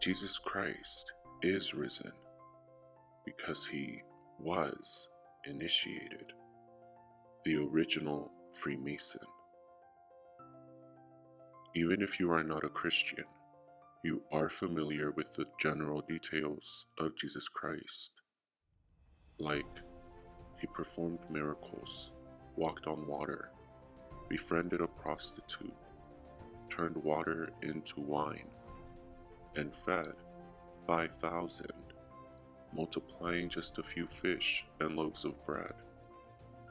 Jesus Christ is risen because he was initiated, the original Freemason. Even if you are not a Christian, you are familiar with the general details of Jesus Christ, like he performed miracles, walked on water, befriended a prostitute, turned water into wine, and fed 5,000, multiplying just a few fish and loaves of bread,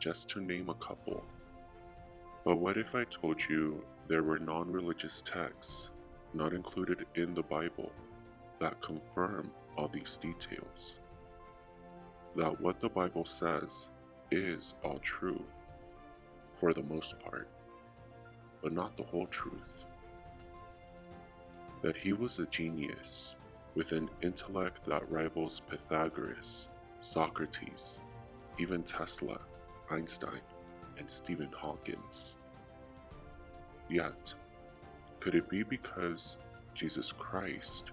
just to name a couple. But what if I told you there were non-religious texts not included in the Bible that confirm all these details? That what the Bible says is all true, for the most part, but not the whole truth. That he was a genius with an intellect that rivals Pythagoras, Socrates, even Tesla, Einstein, and Stephen Hawkins. Yet, could it be because Jesus Christ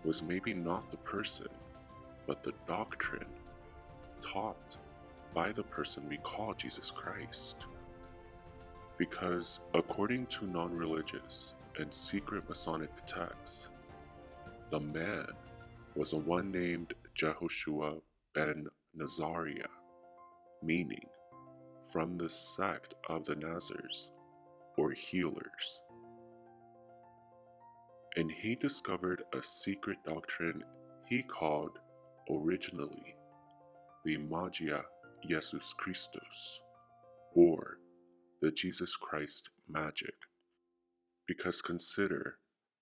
was maybe not the person, but the doctrine taught by the person we call Jesus Christ? Because according to non-religious and secret Masonic texts, the man was a one named Jehoshua ben Nazariah, meaning from the sect of the Nazars, or healers. And he discovered a secret doctrine he called originally the Magia Jesus Christus, or the Jesus Christ magic. Because consider,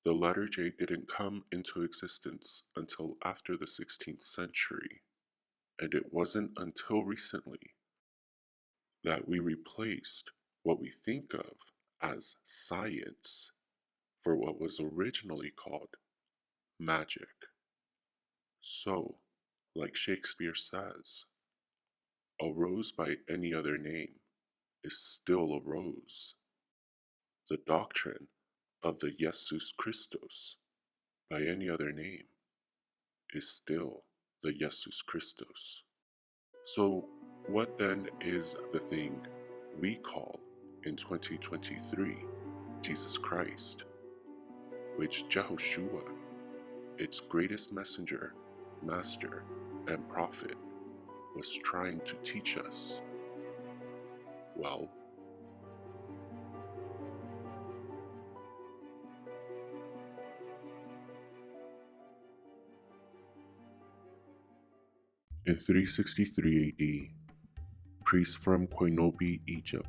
the letter J didn't come into existence until after the 16th century, and it wasn't until recently that we replaced what we think of as science for what was originally called magic. So, like Shakespeare says, a rose by any other name is still a rose. The doctrine of the Jesus Christus by any other name is still the Jesus Christus. So, what then is the thing we call in 2023 Jesus Christ, which Jehoshua, its greatest messenger, master, and prophet, was trying to teach us? Well, in 363 AD, priests from Koinobi, Egypt,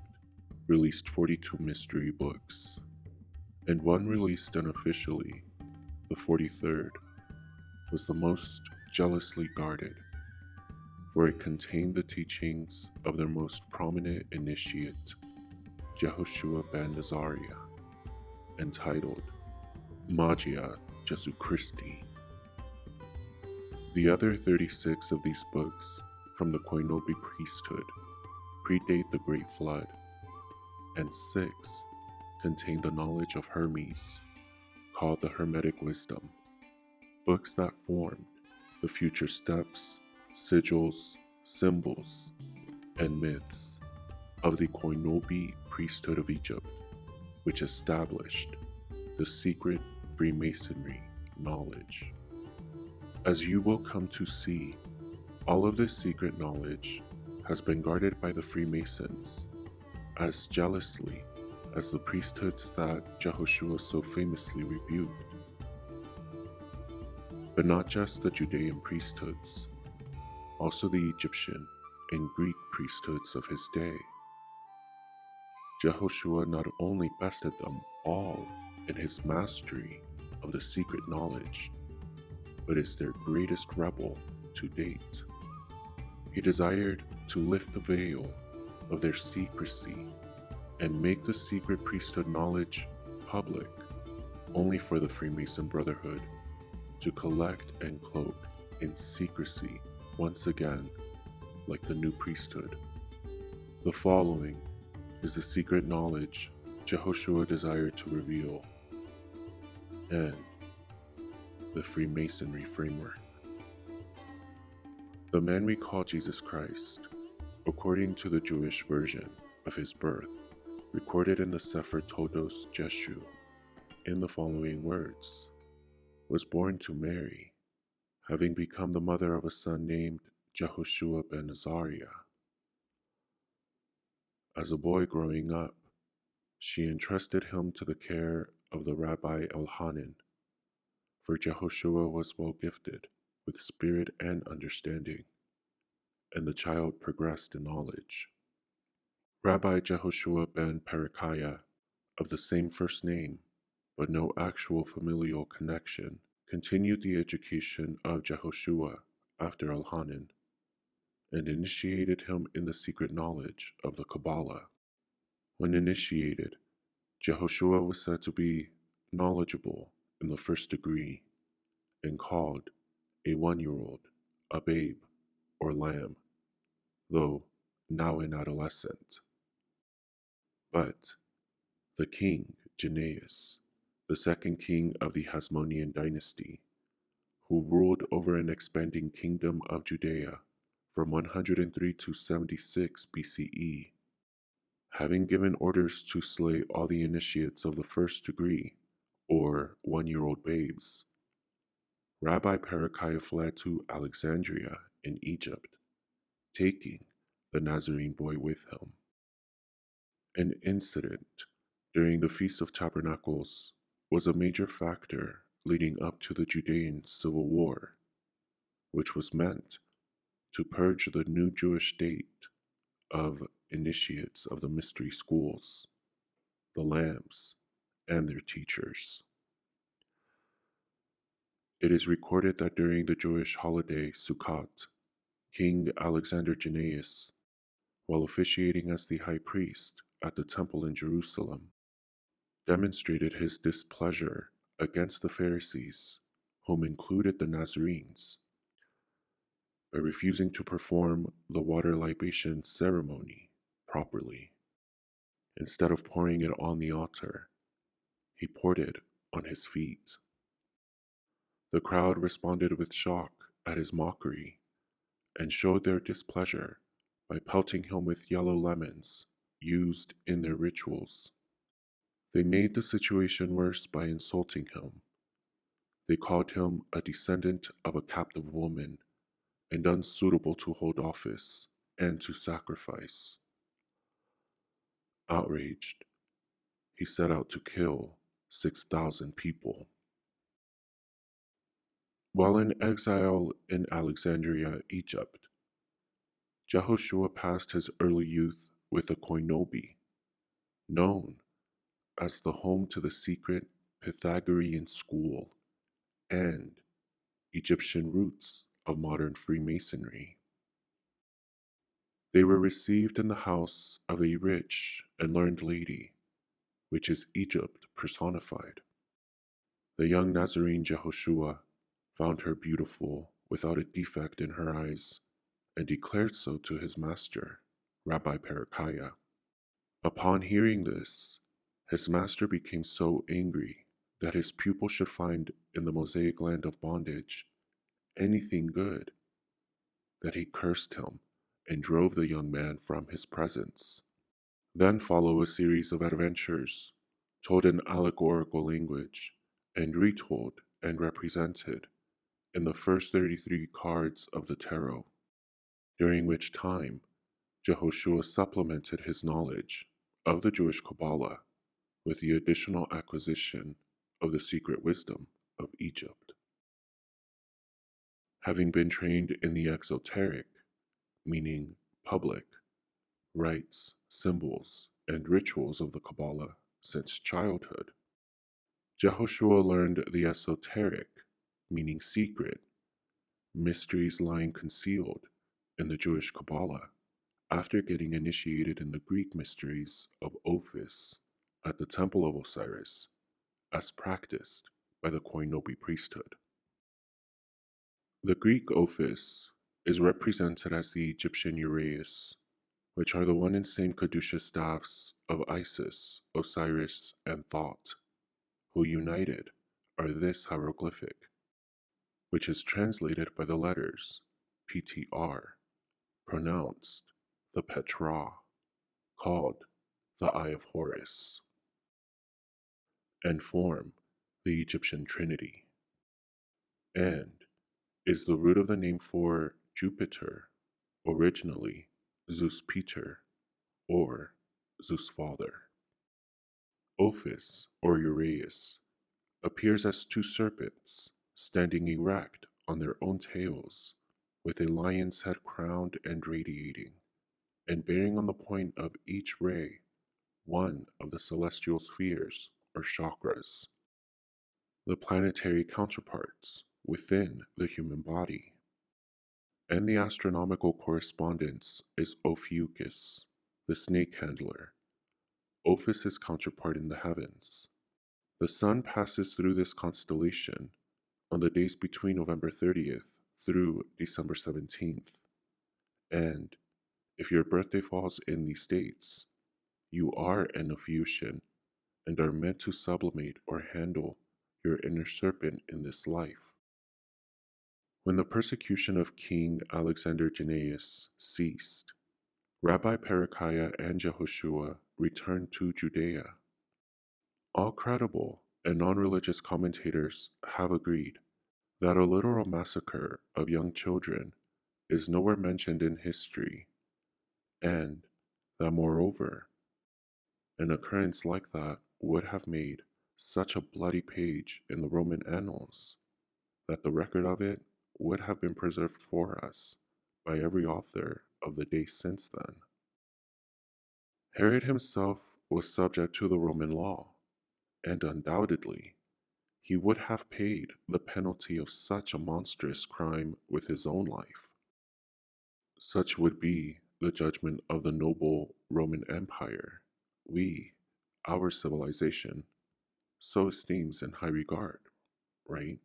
released 42 mystery books, and one released unofficially, the 43rd, was the most jealously guarded, for it contained the teachings of their most prominent initiate, Jehoshua ben Nazariah, entitled Magia Jesu Christi. The other 36 of these books from the Koinobi priesthood predate the Great Flood, and 6 contain the knowledge of Hermes, called the Hermetic Wisdom, books that formed the future steps, sigils, symbols, and myths of the Koinobi priesthood of Egypt, which established the secret Freemasonry knowledge. As you will come to see, all of this secret knowledge has been guarded by the Freemasons as jealously as the priesthoods that Jehoshua so famously rebuked. But not just the Judean priesthoods, also the Egyptian and Greek priesthoods of his day. Jehoshua not only bested them all in his mastery of the secret knowledge, but is their greatest rebel to date. He desired to lift the veil of their secrecy and make the secret priesthood knowledge public, only for the Freemason Brotherhood to collect and cloak in secrecy once again, like the new priesthood. The following is the secret knowledge Jehoshua desired to reveal, and the Freemasonry framework. The man we call Jesus Christ, according to the Jewish version of his birth, recorded in the Sefer Todos Jeshu, in the following words, was born to Mary, having become the mother of a son named Jehoshua ben Azariah. As a boy growing up, she entrusted him to the care of the Rabbi Elhanan, for Jehoshua was well gifted with spirit and understanding, and the child progressed in knowledge. Rabbi Jehoshua ben Berechiah, of the same first name, but no actual familial connection, continued the education of Jehoshua after Elhanan, and initiated him in the secret knowledge of the Kabbalah. When initiated, Jehoshua was said to be knowledgeable in the first degree, and called a 1-year-old a babe or lamb, though now an adolescent. But the king, Janaeus, the second king of the Hasmonean dynasty, who ruled over an expanding kingdom of Judea from 103 to 76 BCE, having given orders to slay all the initiates of the first degree, or 1-year-old babes, Rabbi Berechiah fled to Alexandria in Egypt, taking the Nazarene boy with him. An incident during the Feast of Tabernacles was a major factor leading up to the Judean Civil War, which was meant to purge the new Jewish state of initiates of the mystery schools, the lambs, and their teachers. It is recorded that during the Jewish holiday Sukkot, King Alexander Jannaeus, while officiating as the high priest at the temple in Jerusalem, demonstrated his displeasure against the Pharisees, whom included the Nazarenes, by refusing to perform the water libation ceremony properly. Instead of pouring it on the altar, he poured it on his feet. The crowd responded with shock at his mockery and showed their displeasure by pelting him with yellow lemons used in their rituals. They made the situation worse by insulting him. They called him a descendant of a captive woman and unsuitable to hold office and to sacrifice. Outraged, he set out to kill 6,000 people. While in exile in Alexandria, Egypt, Jehoshua passed his early youth with a koinobi, known as the home to the secret Pythagorean school and Egyptian roots of modern Freemasonry. They were received in the house of a rich and learned lady, which is Egypt personified. The young Nazarene Jehoshua found her beautiful without a defect in her eyes, and declared so to his master, Rabbi Berechiah. Upon hearing this, his master became so angry that his pupil should find in the Mosaic land of bondage anything good, that he cursed him and drove the young man from his presence. Then follow a series of adventures, told in allegorical language, and retold and represented in the first 33 cards of the tarot, during which time Jehoshua supplemented his knowledge of the Jewish Kabbalah with the additional acquisition of the secret wisdom of Egypt. Having been trained in the exoteric, meaning public, rites, symbols, and rituals of the Kabbalah since childhood, Jehoshua learned the esoteric, meaning secret, mysteries lying concealed in the Jewish Kabbalah after getting initiated in the Greek mysteries of Ophis at the Temple of Osiris, as practiced by the Koinobi priesthood. The Greek Ophis is represented as the Egyptian Uraeus, which are the one and same caduceus staffs of Isis, Osiris, and Thoth, who united are this hieroglyphic, which is translated by the letters PTR, pronounced the Petra, called the Eye of Horus, and form the Egyptian Trinity, and is the root of the name for Jupiter, originally Zeus Peter or Zeus Father. Ophis or Uraeus appears as two serpents standing erect on their own tails, with a lion's head crowned and radiating, and bearing on the point of each ray one of the celestial spheres or chakras, the planetary counterparts within the human body. And the astronomical correspondence is Ophiuchus, the snake handler, Ophis' counterpart in the heavens. The sun passes through this constellation on the days between November 30th through December 17th. And if your birthday falls in these dates, you are an Ophiuchian and are meant to sublimate or handle your inner serpent in this life. When the persecution of King Alexander Jannaeus ceased, Rabbi Perekiah and Jehoshua returned to Judea. All credible and non-religious commentators have agreed that a literal massacre of young children is nowhere mentioned in history, and that moreover, an occurrence like that would have made such a bloody page in the Roman annals that the record of it would have been preserved for us by every author of the day since then. Herod himself was subject to the Roman law, and undoubtedly he would have paid the penalty of such a monstrous crime with his own life. Such would be the judgment of the noble Roman Empire our civilization, so esteems in high regard, right?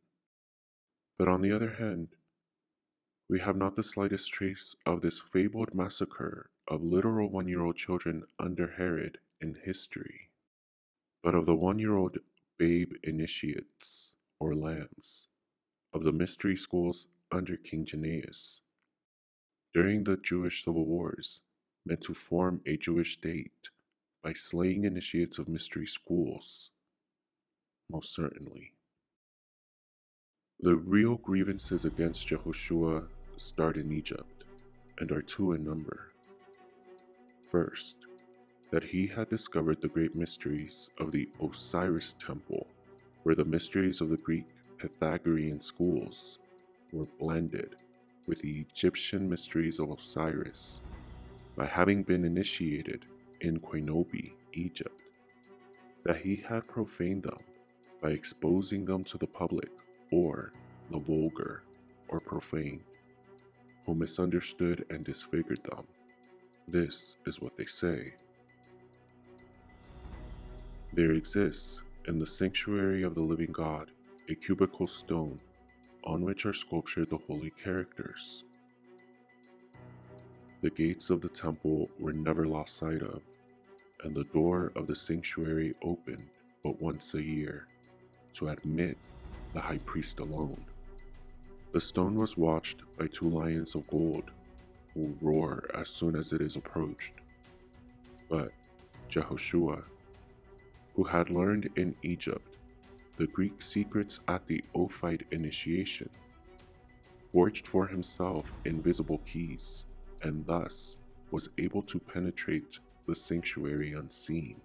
But on the other hand, we have not the slightest trace of this fabled massacre of literal 1-year-old children under Herod in history, but of the 1-year-old babe initiates, or lambs, of the mystery schools under King Jannaeus, during the Jewish civil wars, meant to form a Jewish state by slaying initiates of mystery schools, most certainly. The real grievances against Jehoshua start in Egypt, and are two in number. First, that he had discovered the great mysteries of the Osiris temple, where the mysteries of the Greek Pythagorean schools were blended with the Egyptian mysteries of Osiris by having been initiated in Koinobi, Egypt, that he had profaned them by exposing them to the public or the vulgar or profane, who misunderstood and disfigured them. This is what they say. There exists in the sanctuary of the living God a cubical stone on which are sculptured the holy characters. The gates of the temple were never lost sight of, and the door of the sanctuary opened but once a year to admit the high priest alone. The stone was watched by 2 lions of gold who roar as soon as it is approached. But Jehoshua, who had learned in Egypt the Greek secrets at the Ophite initiation, forged for himself invisible keys, and thus was able to penetrate the sanctuary unseen.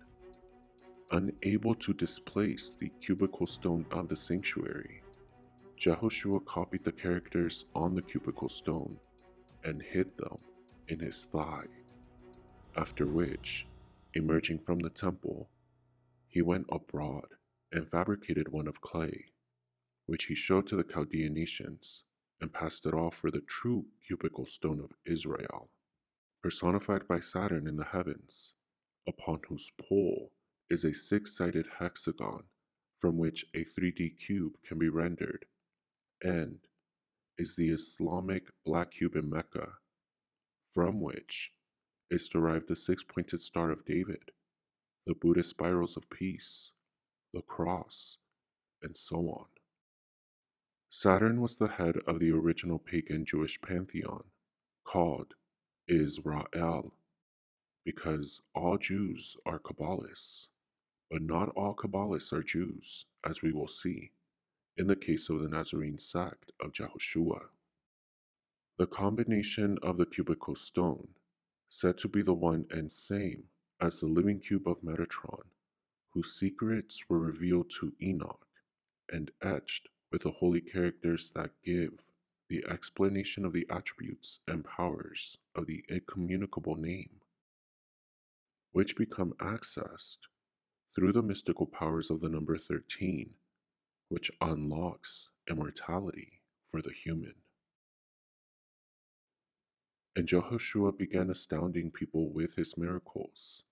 Unable to displace the cubical stone of the sanctuary, Jehoshua copied the characters on the cubical stone and hid them in his thigh, after which, emerging from the temple, he went abroad and fabricated one of clay, which he showed to the Chaldean nations, and passed it off for the true cubical stone of Israel, personified by Saturn in the heavens, upon whose pole is a 6-sided hexagon from which a 3D cube can be rendered, and is the Islamic black cube in Mecca, from which is derived the 6-pointed Star of David, the Buddhist spirals of peace, the cross, and so on. Saturn was the head of the original pagan Jewish pantheon, called Israel, because all Jews are Kabbalists, but not all Kabbalists are Jews, as we will see, in the case of the Nazarene sect of Jehoshua. The combination of the cubical stone, said to be the one and same as the living cube of Metatron, whose secrets were revealed to Enoch and etched with the holy characters that give the explanation of the attributes and powers of the incommunicable name, which become accessed through the mystical powers of the number 13, which unlocks immortality for the human. And Jehoshua began astounding people with his miracles.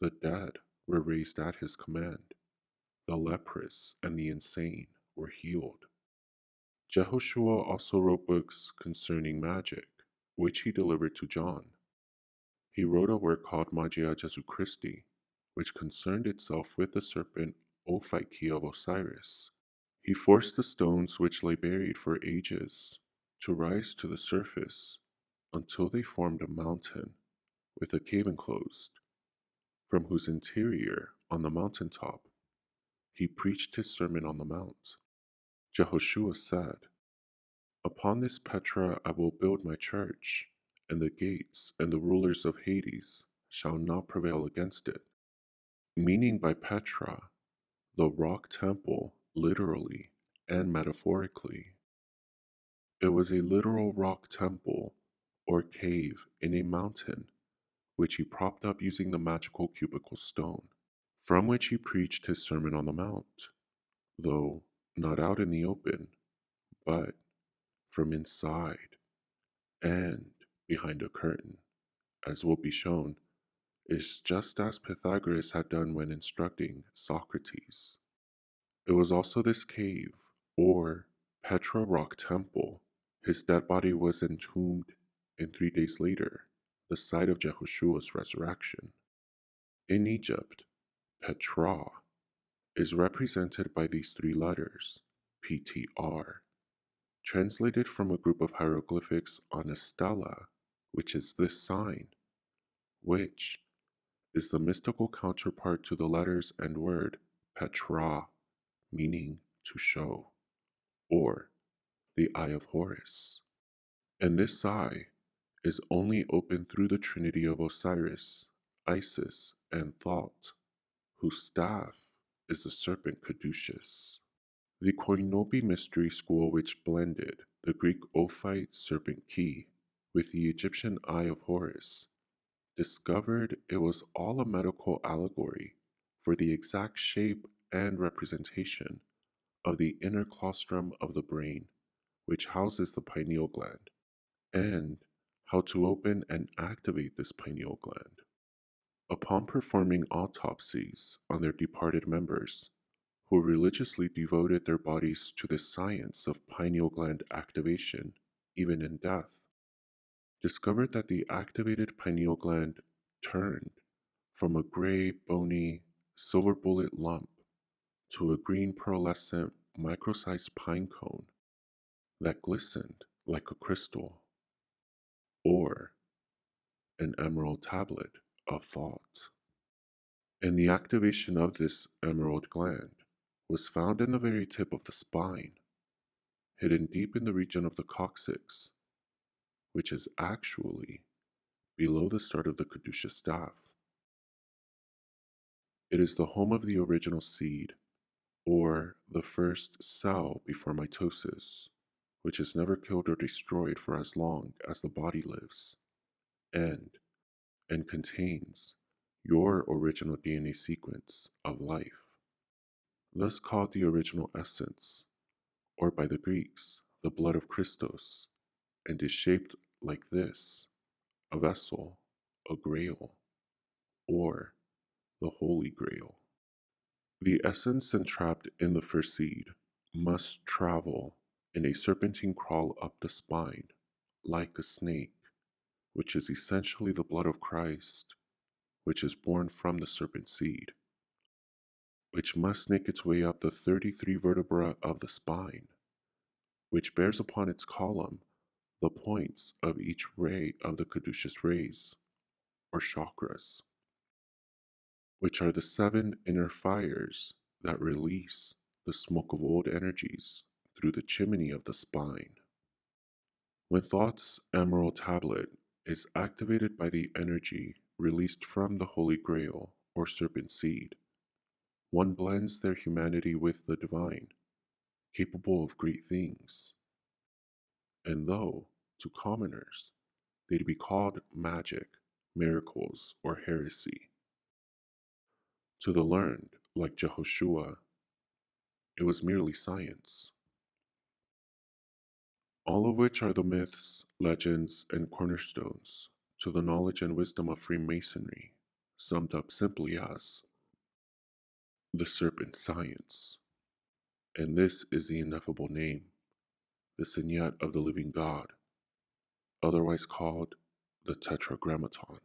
The dead were raised at his command. The leprous and the insane were healed. Jehoshua also wrote books concerning magic, which he delivered to John. He wrote a work called Magia Jesu Christi, which concerned itself with the serpent Ophiuchi of Osiris. He forced the stones which lay buried for ages to rise to the surface until they formed a mountain with a cave enclosed, from whose interior, on the mountaintop, he preached his Sermon on the Mount. Jehoshua said, "Upon this Petra I will build my church, and the gates and the rulers of Hades shall not prevail against it," meaning by Petra the rock temple literally and metaphorically. It was a literal rock temple or cave in a mountain, which he propped up using the magical cubical stone, from which he preached his Sermon on the Mount, though not out in the open, but from inside and behind a curtain, as will be shown, is just as Pythagoras had done when instructing Socrates. It was also this cave, or Petra Rock Temple. His dead body was entombed, and 3 days later, the site of Jehoshua's resurrection. In Egypt, Petra is represented by these three letters, PTR, translated from a group of hieroglyphics on a stela, which is this sign, which is the mystical counterpart to the letters and word Petra, meaning to show, or the Eye of Horus. And this eye is only open through the trinity of Osiris, Isis, and Thoth, whose staff is the serpent caduceus. The Koinopi mystery school, which blended the Greek Ophite serpent key with the Egyptian Eye of Horus, discovered it was all a medical allegory for the exact shape and representation of the inner claustrum of the brain, which houses the pineal gland, and how to open and activate this pineal gland. Upon performing autopsies on their departed members, who religiously devoted their bodies to the science of pineal gland activation, even in death, discovered that the activated pineal gland turned from a gray, bony, silver bullet lump to a green pearlescent micro-sized pine cone that glistened like a crystal, or an emerald tablet of thought. And the activation of this emerald gland was found in the very tip of the spine, hidden deep in the region of the coccyx, which is actually below the start of the caduceus staff. It is the home of the original seed, or the first cell before mitosis, which is never killed or destroyed for as long as the body lives, and contains your original DNA sequence of life, thus called the original essence, or by the Greeks, the blood of Christos, and is shaped like this: a vessel, a grail, or the Holy Grail. The essence entrapped in the first seed must travel in a serpentine crawl up the spine, like a snake, which is essentially the blood of Christ, which is born from the serpent seed, which must snake its way up the 33 vertebrae of the spine, which bears upon its column the points of each ray of the caduceus rays, or chakras, which are the seven inner fires that release the smoke of old energies through the chimney of the spine. When thought's emerald tablet is activated by the energy released from the Holy Grail or serpent seed, one blends their humanity with the divine, capable of great things. And though, to commoners, they'd be called magic, miracles, or heresy, to the learned, like Jehoshua, it was merely science. All of which are the myths, legends, and cornerstones to the knowledge and wisdom of Freemasonry, summed up simply as the serpent science. And this is the ineffable name, the signet of the living God, otherwise called the Tetragrammaton,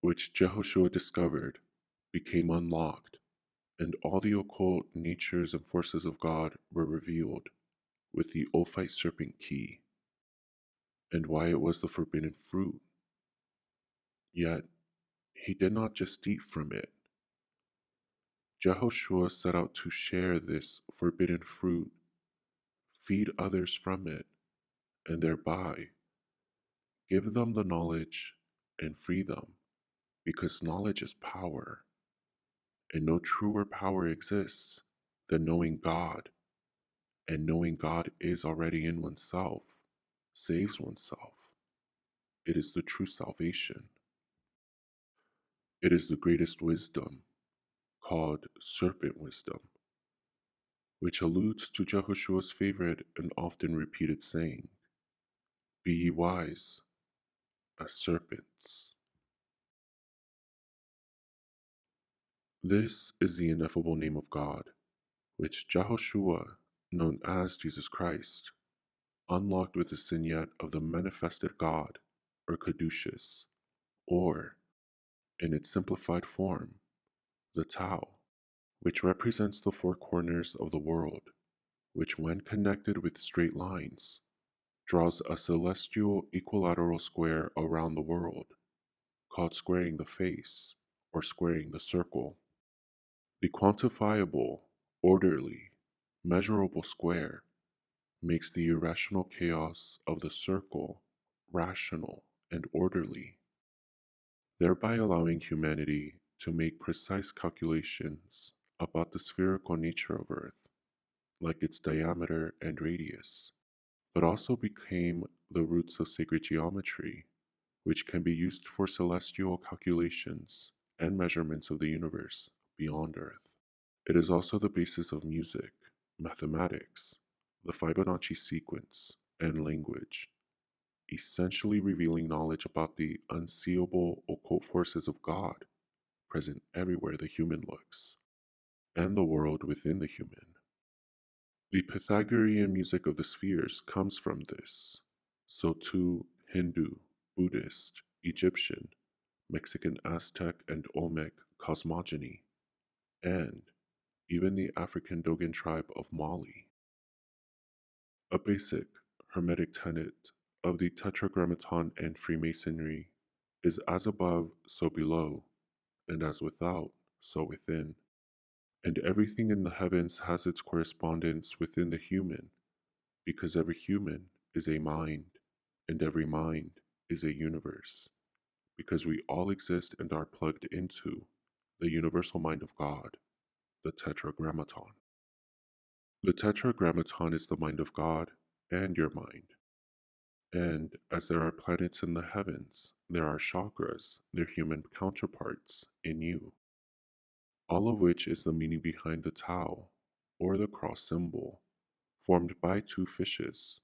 which Jehoshua discovered, became unlocked, and all the occult natures and forces of God were revealed with the Ophite serpent key, and why it was the forbidden fruit. Yet, he did not just eat from it. Jehoshua set out to share this forbidden fruit, feed others from it, and thereby give them the knowledge and free them, because knowledge is power, and no truer power exists than knowing God, and knowing God is already in oneself, saves oneself. It is the true salvation. It is the greatest wisdom, called serpent wisdom, which alludes to Jehoshua's favorite and often repeated saying, "Be ye wise as serpents." This is the ineffable name of God, which Jehoshua, known as Jesus Christ, unlocked with the signet of the manifested God, or caduceus, or, in its simplified form, the Tao, which represents the four corners of the world, which, when connected with straight lines, draws a celestial equilateral square around the world, called squaring the face, or squaring the circle. The quantifiable, orderly, measurable square makes the irrational chaos of the circle rational and orderly, thereby allowing humanity to make precise calculations about the spherical nature of Earth, like its diameter and radius, but also became the roots of sacred geometry, which can be used for celestial calculations and measurements of the universe beyond Earth. It is also the basis of music, mathematics, the Fibonacci sequence, and language, essentially revealing knowledge about the unseeable occult forces of God present everywhere the human looks, and the world within the human. The Pythagorean music of the spheres comes from this. So too Hindu, Buddhist, Egyptian, Mexican Aztec and Olmec cosmogony, and even the African Dogon tribe of Mali. A basic Hermetic tenet of the Tetragrammaton and Freemasonry is as above, so below, and as without, so within. And everything in the heavens has its correspondence within the human, because every human is a mind, and every mind is a universe, because we all exist and are plugged into the universal mind of God, the Tetragrammaton. The Tetragrammaton is the mind of God and your mind. And as there are planets in the heavens, there are chakras, their human counterparts, in you. All of which is the meaning behind the Tau, or the cross symbol, formed by two fishes,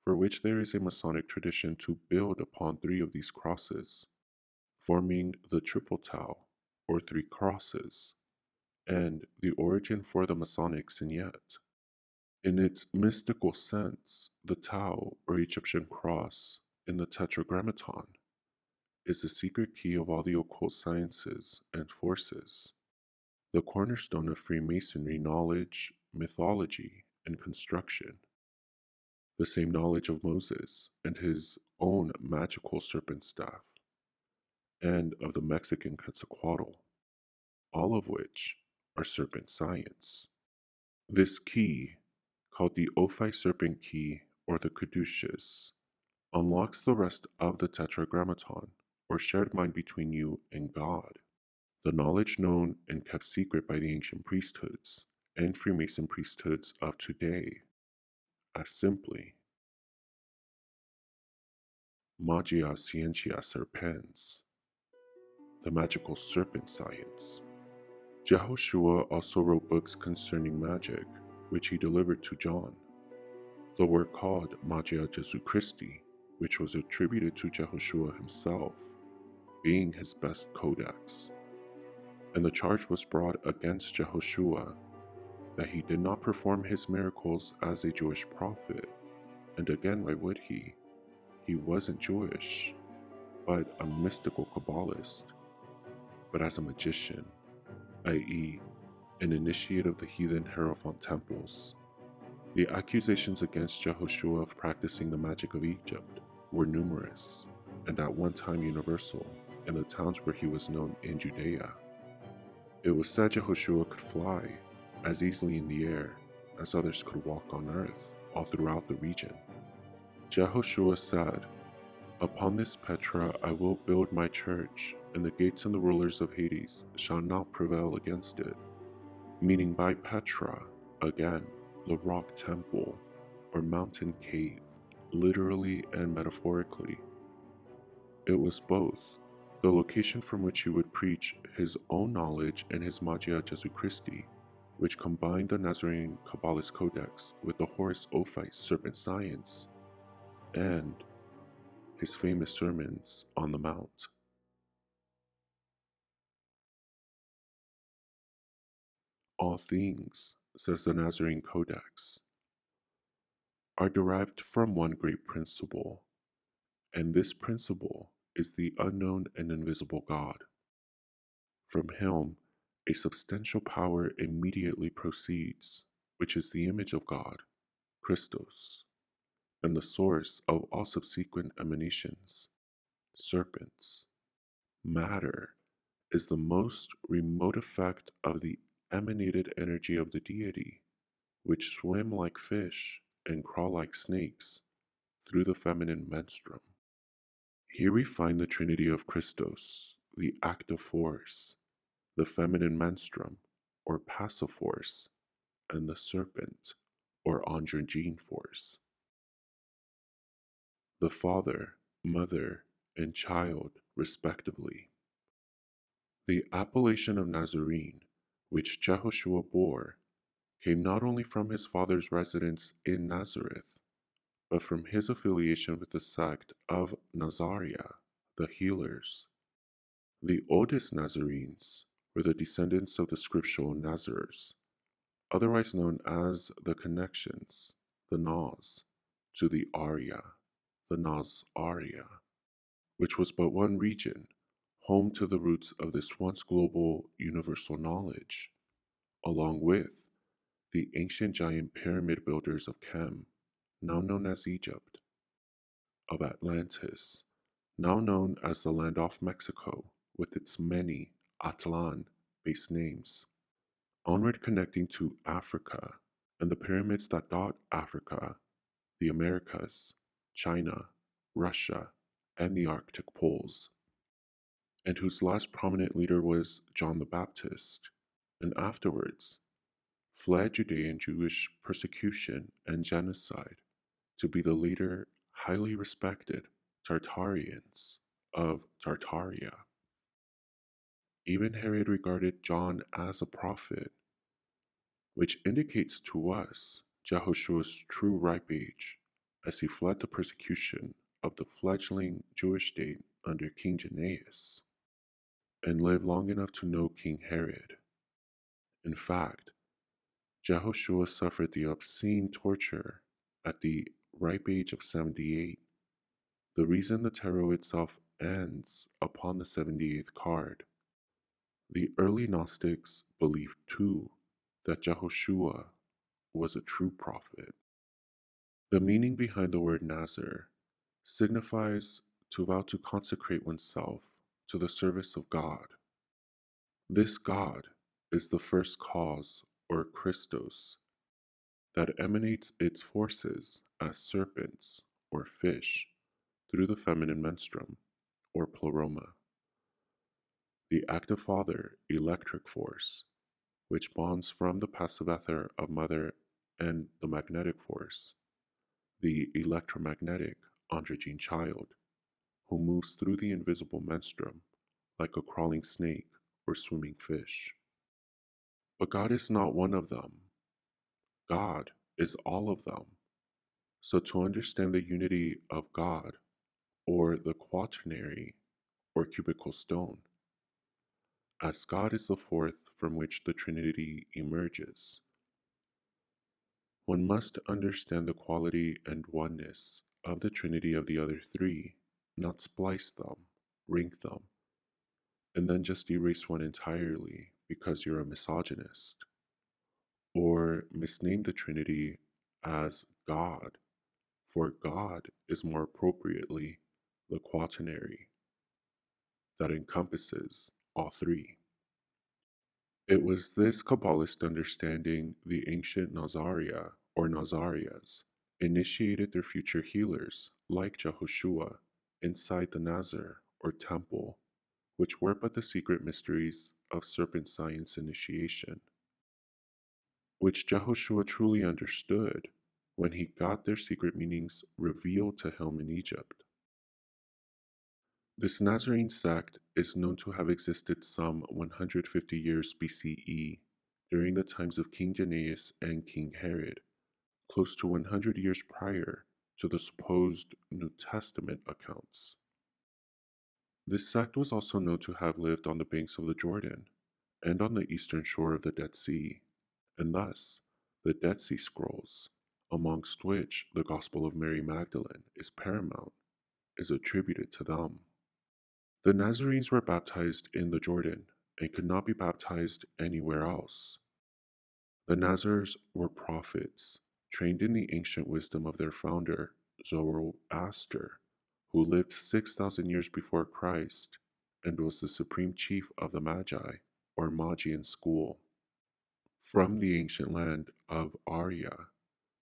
for which there is a Masonic tradition to build upon three of these crosses, forming the triple Tau, or three crosses, and the origin for the Masonic signet. In its mystical sense, the Tau, or Egyptian cross, in the Tetragrammaton, is the secret key of all the occult sciences and forces, the cornerstone of Freemasonry knowledge, mythology, and construction. the same knowledge of Moses and his own magical serpent staff, and of the Mexican Quetzalcoatl, all of which are serpent science. This key, called the Ophi serpent key or the caduceus, unlocks the rest of the tetragrammaton, or shared mind between you and God, the knowledge known and kept secret by the ancient priesthoods and Freemason priesthoods of today as simply Magia Scientia Serpens, the magical serpent science. Jehoshua also wrote books concerning magic, which he delivered to John. The work called Magia Jesu Christi, which was attributed to Jehoshua himself, being his best codex. And the charge was brought against Jehoshua that he did not perform his miracles as a Jewish prophet. And again, why would he? He wasn't Jewish, but a mystical Kabbalist, but as a magician, i.e., an initiate of the heathen Hierophant temples. The accusations against Jehoshua of practicing the magic of Egypt were numerous, and at one time universal, in the towns where he was known in Judea. It was said Jehoshua could fly as easily in the air as others could walk on earth all throughout the region. Jehoshua said, "Upon this Petra I will build my church, and the gates and the rulers of Hades shall not prevail against it," meaning by Petra, again, the rock temple or mountain cave, literally and metaphorically. It was both the location from which he would preach his own knowledge and his Magia Jesu Christi, which combined the Nazarene Kabbalist Codex with the Horus Ophite serpent science, and his famous sermons on the Mount. All things, says the Nazarene Codex, are derived from one great principle, and this principle is the unknown and invisible God. From him, a substantial power immediately proceeds, which is the image of God, Christos, and the source of all subsequent emanations, serpents. Matter is the most remote effect of the emanated energy of the deity, which swim like fish and crawl like snakes through the feminine menstruum. Here we find the trinity of Christos, the active force, the feminine menstruum, or passive force, and the serpent, or androgyne force. The father, mother, and child, respectively. The appellation of Nazarene, which Jehoshua bore, came not only from his father's residence in Nazareth, but from his affiliation with the sect of Nazaria, the healers. The oldest Nazarenes were the descendants of the scriptural Nazars, otherwise known as the connections, the Naz, to the Arya, the Nazaria, which was but one region, home to the roots of this once global universal knowledge, along with the ancient giant pyramid builders of Chem, now known as Egypt, of Atlantis, now known as the land off Mexico, with its many Atlan-based names, onward connecting to Africa and the pyramids that dot Africa, the Americas, China, Russia, and the Arctic poles, and whose last prominent leader was John the Baptist, and afterwards fled Judean Jewish persecution and genocide to be the later highly respected Tartarians of Tartaria. Even Herod regarded John as a prophet, which indicates to us Jehoshua's true ripe age as he fled the persecution of the fledgling Jewish state under King Jannaeus and lived long enough to know King Herod. In fact, Jehoshua suffered the obscene torture at the ripe age of 78. The reason the tarot itself ends upon the 78th card. The early Gnostics believed too that Jehoshua was a true prophet. The meaning behind the word Nazir signifies to vow to consecrate oneself to the service of God. This God is the first cause, or Christos, that emanates its forces as serpents or fish through the feminine menstruum, or pleroma, the active father electric force, which bonds from the passive ether of mother, and the magnetic force, the electromagnetic androgyne child, who moves through the invisible menstruum like a crawling snake or swimming fish. But God is not one of them. God is all of them. So to understand the unity of God, or the quaternary or cubical stone, as God is the fourth from which the Trinity emerges, one must understand the quality and oneness of the Trinity of the other three, not splice them, ring them, and then just erase one entirely because you're a misogynist, or misname the Trinity as God, for God is more appropriately the quaternary that encompasses all three. It was this Kabbalist understanding the ancient Nazaria, or Nazarias, initiated their future healers, like Jehoshua, inside the Nazar, or temple, which were but the secret mysteries of serpent science initiation, which Jehoshua truly understood when he got their secret meanings revealed to him in Egypt. This Nazarene sect is known to have existed some 150 years BCE, during the times of King Jannaeus and King Herod, close to 100 years prior to the supposed New Testament accounts. This sect was also known to have lived on the banks of the Jordan and on the eastern shore of the Dead Sea, and thus the Dead Sea Scrolls, amongst which the Gospel of Mary Magdalene is paramount, is attributed to them. The Nazarenes were baptized in the Jordan and could not be baptized anywhere else. The Nazarenes were prophets, trained in the ancient wisdom of their founder, Zoroaster, who lived 6,000 years before Christ and was the supreme chief of the Magi, or Magian school, from the ancient land of Arya,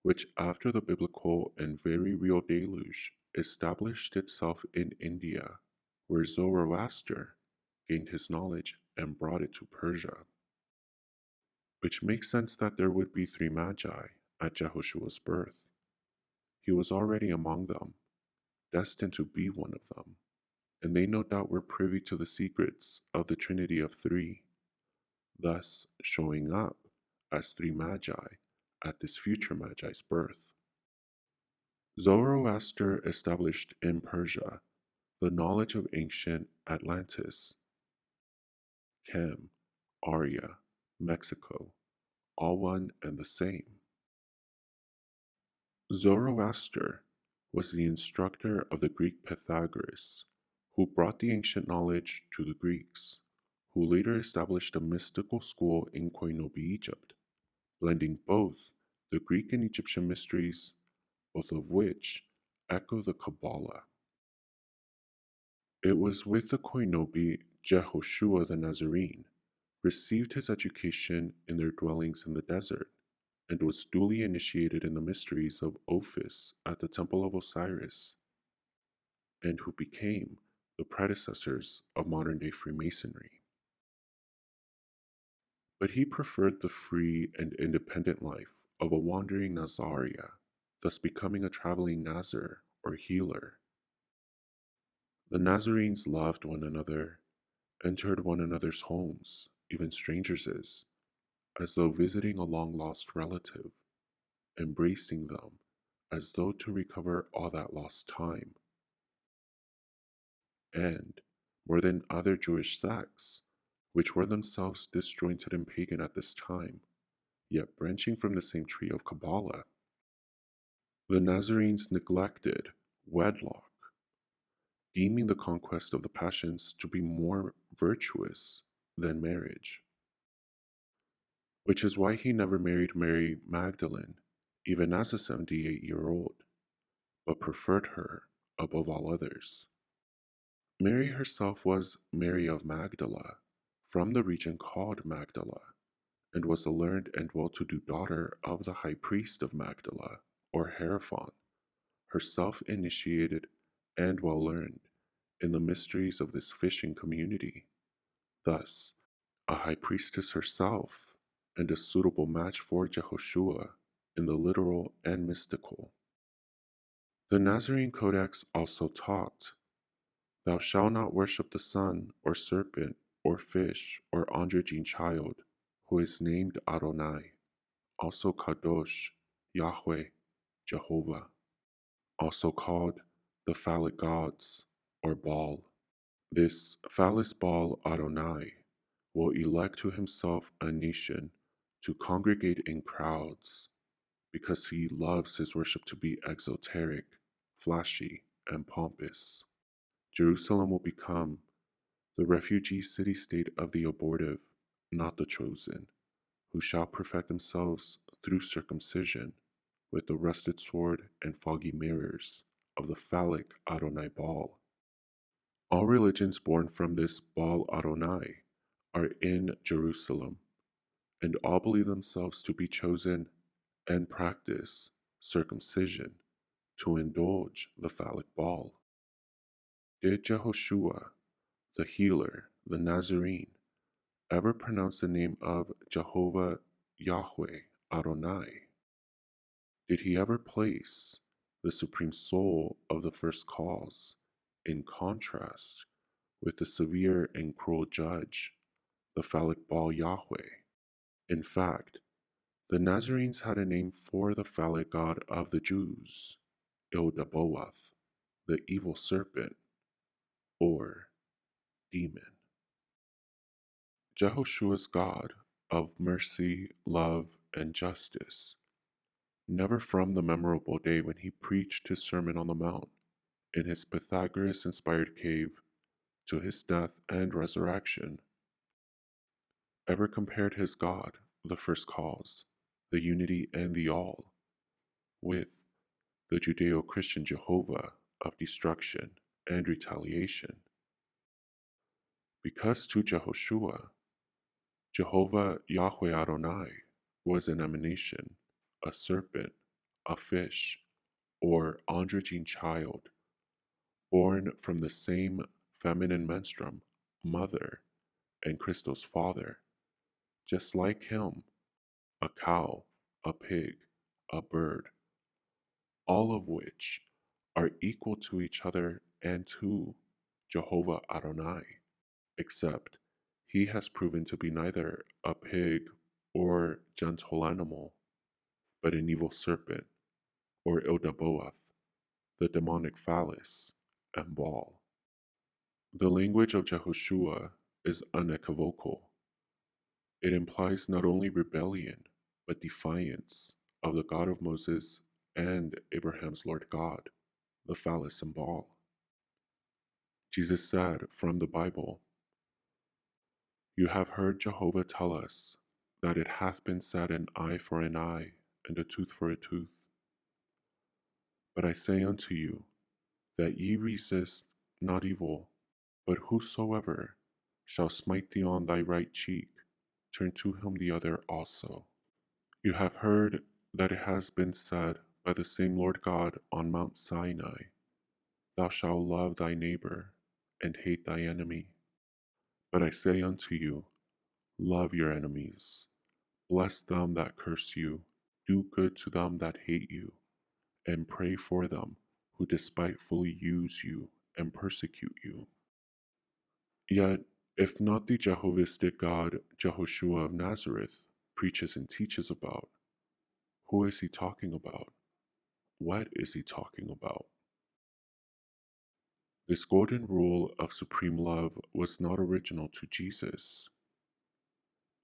which after the biblical and very real deluge established itself in India, where Zoroaster gained his knowledge and brought it to Persia. Which makes sense that there would be three magi at Jehoshua's birth. He was already among them, destined to be one of them, and they no doubt were privy to the secrets of the Trinity of Three, thus showing up as three magi at this future magi's birth. Zoroaster established in Persia the knowledge of ancient Atlantis, Chem, Arya, Mexico, all one and the same. Zoroaster was the instructor of the Greek Pythagoras, who brought the ancient knowledge to the Greeks, who later established a mystical school in Koinobi, Egypt, blending both the Greek and Egyptian mysteries, both of which echo the Kabbalah. It was with the Koinobi Jehoshua the Nazarene received his education in their dwellings in the desert, and was duly initiated in the mysteries of Ophis at the Temple of Osiris, and who became the predecessors of modern-day Freemasonry. But he preferred the free and independent life of a wandering Nazaria, thus becoming a traveling Nazar or healer. The Nazarenes loved one another, entered one another's homes, even strangers', as though visiting a long-lost relative, embracing them as though to recover all that lost time. And, more than other Jewish sects, which were themselves disjointed and pagan at this time, yet branching from the same tree of Kabbalah, the Nazarenes neglected wedlock, deeming the conquest of the passions to be more virtuous than marriage, which is why he never married Mary Magdalene, even as a 78-year-old. but preferred her above all others. Mary herself was Mary of Magdala, from the region called Magdala, and was a learned and well-to-do daughter of the high priest of Magdala, or Hierophant, herself initiated and well-learned in the mysteries of this fishing community. Thus, a high priestess herself, and a suitable match for Jehoshua in the literal and mystical. The Nazarene Codex also taught, "Thou shalt not worship the sun, or serpent, or fish, or androgyne child, who is named Adonai, also Kadosh, Yahweh, Jehovah," also called the phallic gods, or Baal. This phallus Baal Adonai will elect to himself a nation to congregate in crowds, because he loves his worship to be exoteric, flashy, and pompous. Jerusalem will become the refugee city-state of the abortive, not the chosen, who shall perfect themselves through circumcision with the rusted sword and foggy mirrors of the phallic Adonai Baal. All religions born from this Baal Adonai are in Jerusalem, and all believe themselves to be chosen and practice circumcision to indulge the phallic Baal. Did Jehoshua, the healer, the Nazarene, ever pronounce the name of Jehovah Yahweh Adonai? Did he ever place the supreme soul of the first cause in contrast with the severe and cruel judge, the phallic Baal Yahweh? In fact, the Nazarenes had a name for the phallic god of the Jews, Ildaboath, the evil serpent, or demon. Jehoshua's God of mercy, love, and justice, never from the memorable day when he preached his Sermon on the Mount in his Pythagoras-inspired cave to his death and resurrection, ever compared his God, the first cause, the unity and the all, with the Judeo-Christian Jehovah of destruction and retaliation. Because to Jehoshua, Jehovah Yahweh Adonai was an emanation, a serpent, a fish, or androgyne child, born from the same feminine menstruum, mother, and Christos father, just like him, a cow, a pig, a bird, all of which are equal to each other and to Jehovah Adonai, except he has proven to be neither a pig or gentle animal, but an evil serpent, or Ildaboath, the demonic phallus, and Baal. The language of Jehoshua is unequivocal. It implies not only rebellion, but defiance of the God of Moses and Abraham's Lord God, the phallus and Baal. Jesus said from the Bible, "You have heard Jehovah tell us that it hath been said, an eye for an eye, and a tooth for a tooth. But I say unto you, that ye resist not evil, but whosoever shall smite thee on thy right cheek, turn to him the other also. You have heard that it has been said by the same Lord God on Mount Sinai, Thou shalt love thy neighbor, and hate thy enemy. But I say unto you, love your enemies, bless them that curse you, do good to them that hate you, and pray for them who despitefully use you and persecute you." Yet, if not the Jehovistic God Jehoshua of Nazareth preaches and teaches about, who is he talking about? What is he talking about? This golden rule of supreme love was not original to Jesus.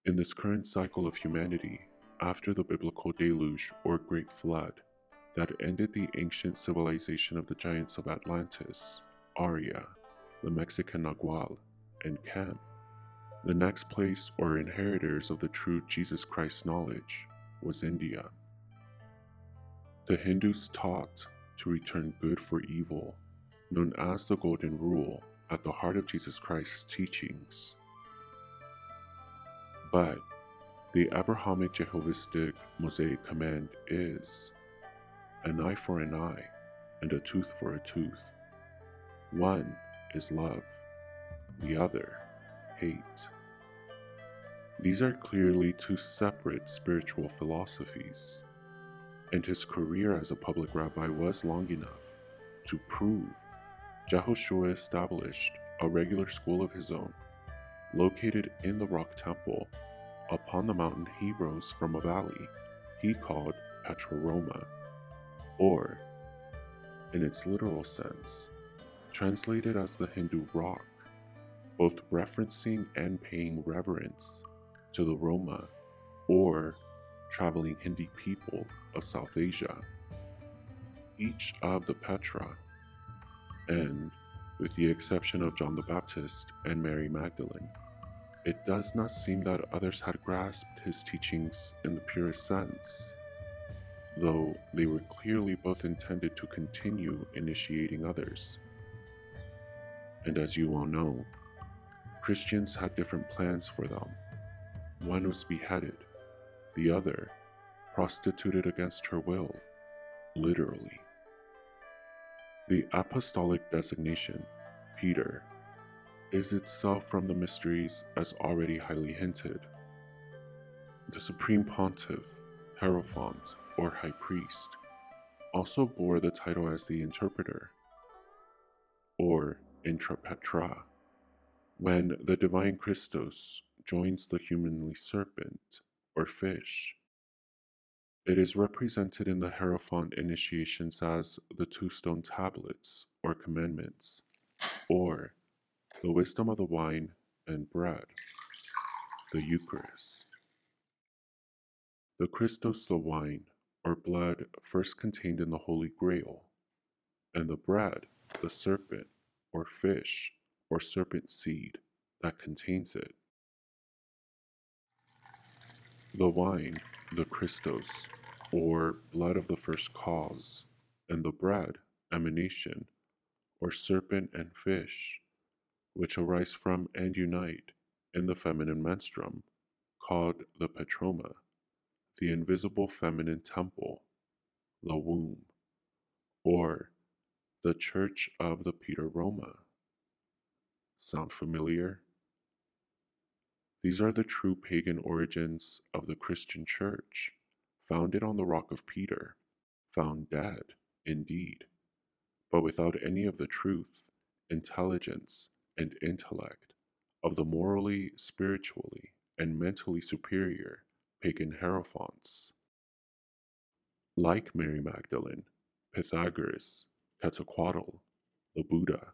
In this current cycle of humanity, after the biblical deluge or great flood that ended the ancient civilization of the giants of Atlantis, Arya, the Mexican Nagual, and Cam, the next place or inheritors of the true Jesus Christ knowledge was India. The Hindus taught to return good for evil, known as the Golden Rule, at the heart of Jesus Christ's teachings. But the Abrahamic Jehovistic Mosaic command is an eye for an eye and a tooth for a tooth. One is love, the other, hate. These are clearly two separate spiritual philosophies, and his career as a public rabbi was long enough to prove Jehoshua established a regular school of his own, located in the rock temple upon the mountain he rose from a valley he called Petra-Roma, or, in its literal sense, translated as the Hindu rock, both referencing and paying reverence to the Roma, or traveling Hindi people of South Asia. Each of the Petra, and with the exception of John the Baptist and Mary Magdalene, it does not seem that others had grasped his teachings in the purest sense, though they were clearly both intended to continue initiating others. And as you all know, Christians had different plans for them. One was beheaded, the other prostituted against her will, literally. The apostolic designation, Peter, is itself from the mysteries as already highly hinted. The supreme pontiff, hierophant, or high priest, also bore the title as the interpreter, or intrapetra, when the divine Christos joins the humanly serpent, or fish. It is represented in the hierophant initiations as the two stone tablets, or commandments, or the wisdom of the wine and bread, the Eucharist. The Christos, the wine, or blood first contained in the Holy Grail, and the bread, the serpent, or fish, or serpent seed that contains it. The wine, the Christos, or blood of the first cause, and the bread, emanation, or serpent and fish, which arise from and unite in the feminine menstruum, called the Petroma, the invisible feminine temple, the womb, or the Church of the Peter-Roma. Sound familiar? These are the true pagan origins of the Christian Church, founded on the rock of Peter, found dead, indeed, but without any of the truth, intelligence, and intellect of the morally, spiritually, and mentally superior pagan hierophants. Like Mary Magdalene, Pythagoras, Quetzalcoatl, the Buddha,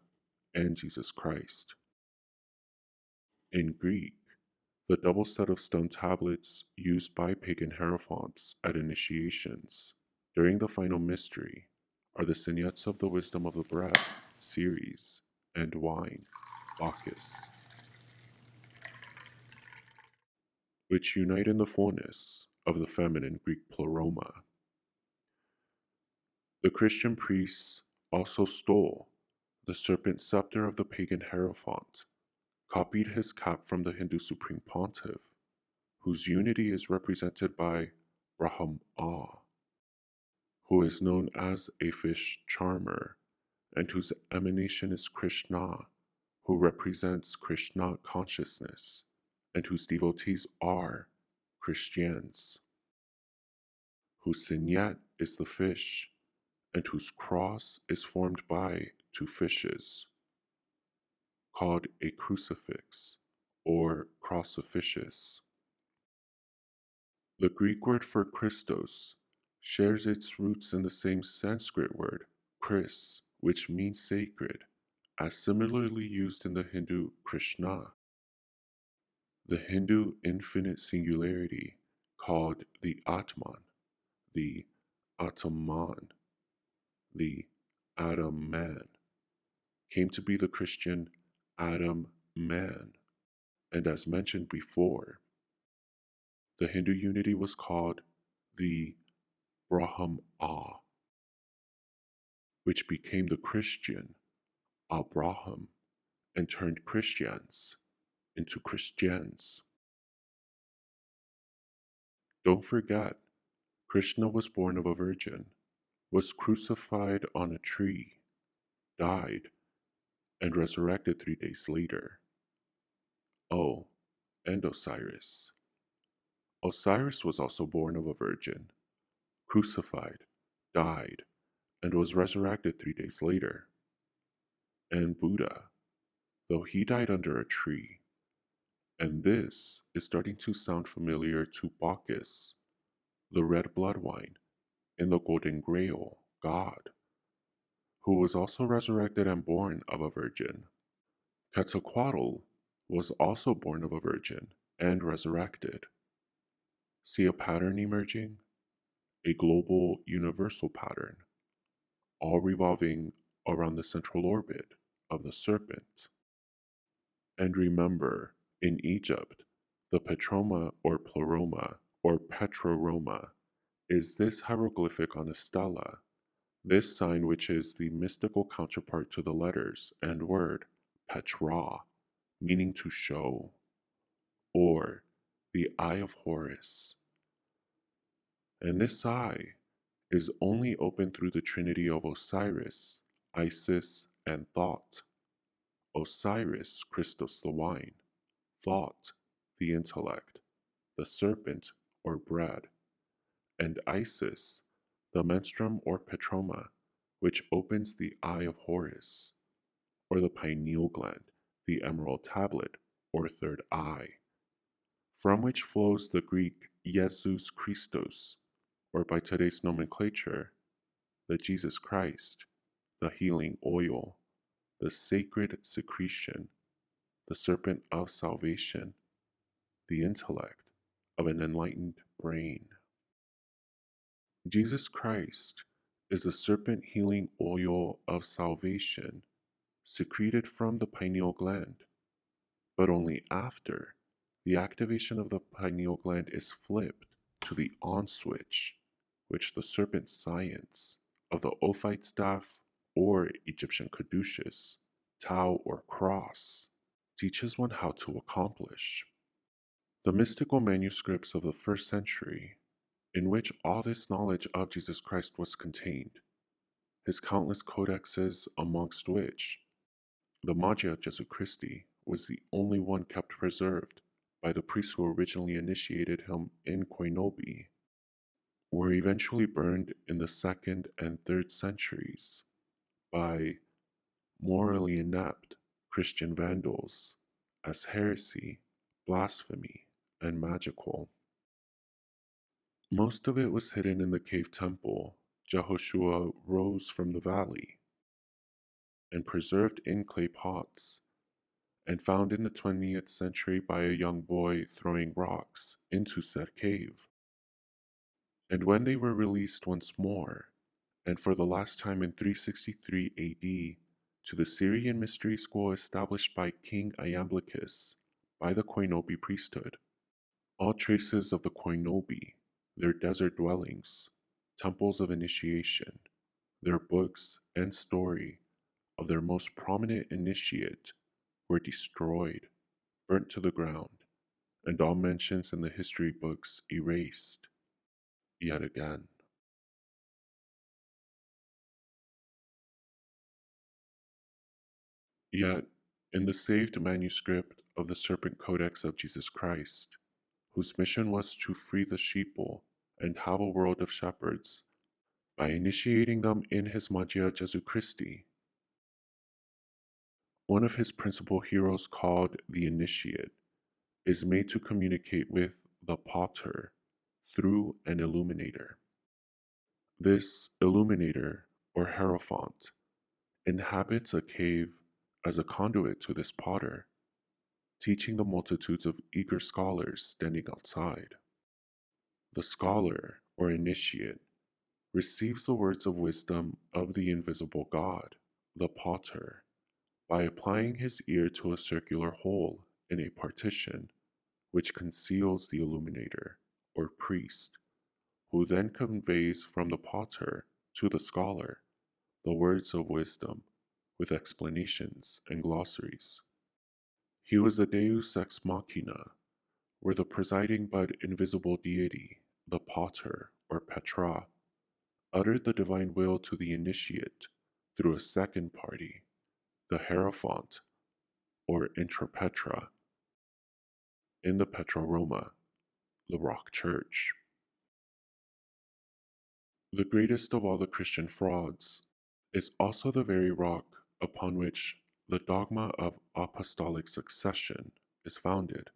and Jesus Christ. In Greek, the double set of stone tablets used by pagan hierophants at initiations during the final mystery are the signettes of the wisdom of the bread, Ceres, and wine, Bacchus, which unite in the fullness of the feminine Greek pleroma. The Christian priests also stole the serpent scepter of the pagan hierophant, copied his cap from the Hindu supreme pontiff, whose unity is represented by Brahma, who is known as a fish charmer, and whose emanation is Krishna, who represents Krishna consciousness, and whose devotees are Christians, whose signet is the fish, and whose cross is formed by two fishes, called a crucifix, or crucifixus. The Greek word for Christos shares its roots in the same Sanskrit word, Chris, which means sacred, as similarly used in the Hindu Krishna. The Hindu infinite singularity, called the Atman, the Ataman, the Adam man, came to be the Christian Adam man, and as mentioned before, the Hindu unity was called the Brahma. which became the Christian Abraham and turned Christians into Christians. Don't forget, Krishna was born of a virgin, was crucified on a tree, died, and resurrected 3 days later. Oh, and Osiris. Osiris was also born of a virgin, crucified, died, and was resurrected 3 days later. And Buddha, though he died under a tree. And this is starting to sound familiar to Bacchus, the red blood wine, in the Golden Grail god, who was also resurrected and born of a virgin. Quetzalcoatl was also born of a virgin and resurrected. See a pattern emerging? A global universal pattern, all revolving around the central orbit of the serpent. And remember, in Egypt, the Petroma or Pleroma or Petroroma is this hieroglyphic on a stela, this sign which is the mystical counterpart to the letters and word Petra, meaning to show, or the Eye of Horus. And this eye is only open through the trinity of Osiris, Isis, and Thought. Osiris, Christos the wine, Thought, the intellect, the serpent or bread, and Isis, the menstruum or petroma, which opens the eye of Horus, or the pineal gland, the emerald tablet, or third eye, from which flows the Greek Jesus Christos, or by today's nomenclature, the Jesus Christ, the healing oil, the sacred secretion, the serpent of salvation, the intellect of an enlightened brain. Jesus Christ is the serpent healing oil of salvation secreted from the pineal gland, but only after the activation of the pineal gland is flipped to the on switch, which the serpent science of the Ophite staff or Egyptian caduceus, Tau or cross, teaches one how to accomplish. The mystical manuscripts of the first century, in which all this knowledge of Jesus Christ was contained, his countless codexes, amongst which the Magia Jesu Christi was the only one kept preserved by the priests who originally initiated him in Koinobi, were eventually burned in the 2nd and 3rd centuries by morally inept Christian vandals as heresy, blasphemy, and magical. Most of it was hidden in the cave temple Jehoshua rose from the valley and preserved in clay pots, and found in the 20th century by a young boy throwing rocks into said cave. And when they were released once more, and for the last time in 363 AD, to the Syrian mystery school established by King Iamblichus by the Koinobi priesthood, all traces of the Koinobi, their desert dwellings, temples of initiation, their books and story of their most prominent initiate were destroyed, burnt to the ground, and all mentions in the history books erased, yet again. Yet, in the saved manuscript of the Serpent Codex of Jesus Christ, whose mission was to free the sheeple and have a world of shepherds by initiating them in his Magia Jesu Christi, one of his principal heroes, called the Initiate, is made to communicate with the Pater through an illuminator. This illuminator, or Hierophant, inhabits a cave as a conduit to this Pater, teaching the multitudes of eager scholars standing outside. The scholar, or initiate, receives the words of wisdom of the invisible God, the Pater, by applying his ear to a circular hole in a partition which conceals the illuminator, or priest, who then conveys from the Pater to the scholar the words of wisdom, with explanations and glossaries. He was the deus ex machina, where the presiding but invisible deity, the pater or petra, uttered the divine will to the initiate through a second party, the hierophant or intrapetra, in the Petra Roma, the rock church. The greatest of all the Christian frauds is also the very rock upon which the dogma of apostolic succession is founded,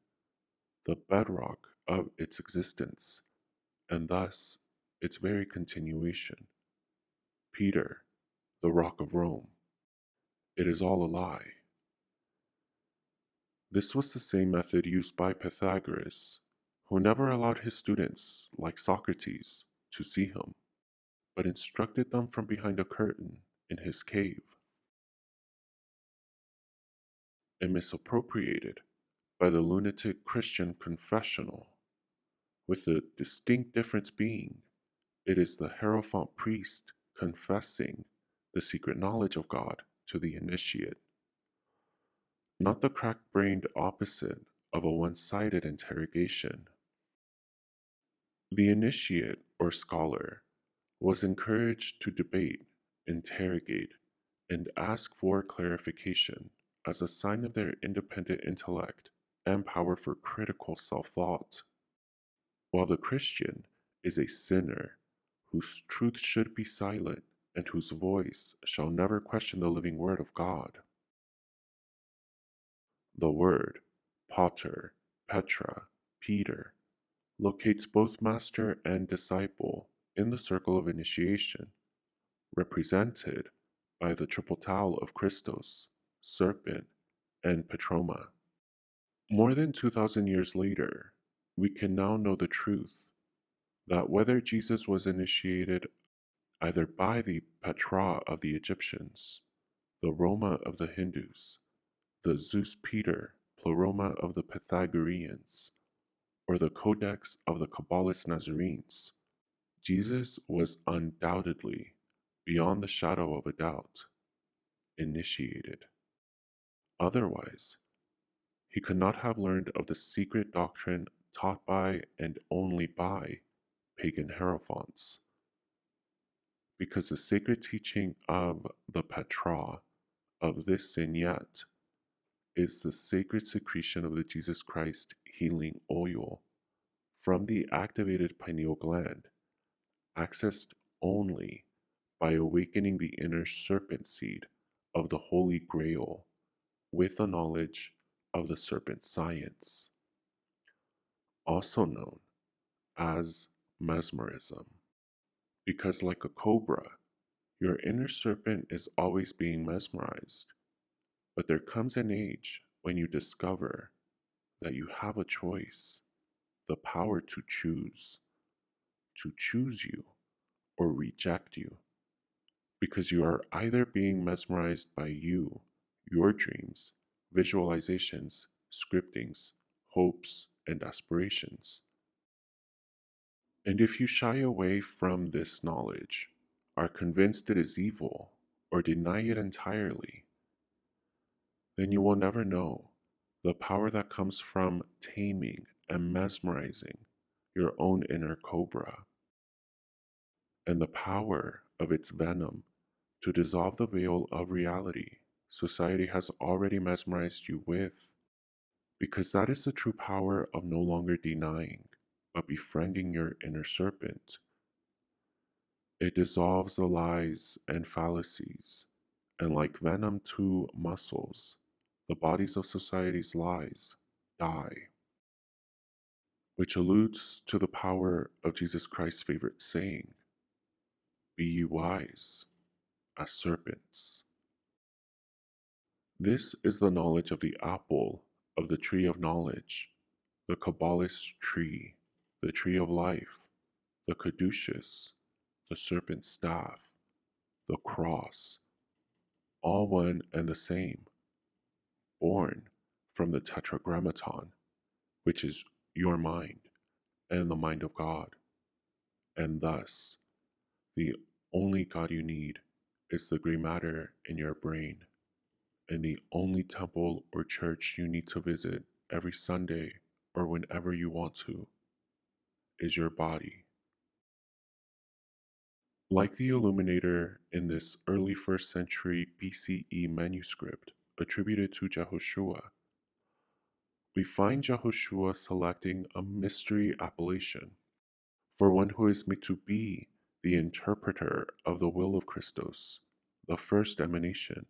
the bedrock of its existence, and thus its very continuation. Peter, the rock of Rome. It is all a lie. This was the same method used by Pythagoras, who never allowed his students, like Socrates, to see him, but instructed them from behind a curtain in his cave, and misappropriated by the lunatic Christian confessional, with the distinct difference being it is the hierophant priest confessing the secret knowledge of God to the initiate, not the crack-brained opposite of a one-sided interrogation. The initiate or scholar was encouraged to debate, interrogate, and ask for clarification as a sign of their independent intellect and power for critical self-thought, while the Christian is a sinner whose truth should be silent and whose voice shall never question the living word of God. The word, pater, petra, Peter, locates both master and disciple in the circle of initiation, represented by the triple towel of Christos, serpent, and Petroma. More than 2,000 years later, we can now know the truth that whether Jesus was initiated either by the Petra of the Egyptians, the Roma of the Hindus, the Zeus Peter Pleroma of the Pythagoreans, or the Codex of the Kabbalist Nazarenes, Jesus was undoubtedly, beyond the shadow of a doubt, initiated. Otherwise, he could not have learned of the secret doctrine taught by and only by pagan hierophants, because the sacred teaching of the Petra of this sin yet is the sacred secretion of the Jesus Christ healing oil from the activated pineal gland, accessed only by awakening the inner serpent seed of the Holy Grail with the knowledge of the serpent science, also known as mesmerism. Because, like a cobra, your inner serpent is always being mesmerized, but there comes an age when you discover that you have a choice, the power to choose you or reject you, because you are either being mesmerized by you, your dreams, visualizations, scriptings, hopes, and aspirations. And if you shy away from this knowledge, are convinced it is evil, or deny it entirely, then you will never know the power that comes from taming and mesmerizing your own inner cobra, and the power of its venom to dissolve the veil of reality society has already mesmerized you with, because that is the true power of no longer denying, but befriending your inner serpent. It dissolves the lies and fallacies, and like venom to muscles, the bodies of society's lies die, which alludes to the power of Jesus Christ's favorite saying, "Be ye wise as serpents." This is the knowledge of the apple of the tree of knowledge, the Kabbalist tree, the tree of life, the caduceus, the serpent staff, the cross, all one and the same, born from the tetragrammaton, which is your mind and the mind of God, and thus the only God you need is the gray matter in your brain, and the only temple or church you need to visit every Sunday or whenever you want to is your body. Like the illuminator in this early 1st century BCE manuscript attributed to Jehoshua, we find Jehoshua selecting a mystery appellation for one who is made to be the interpreter of the will of Christos, the first emanation,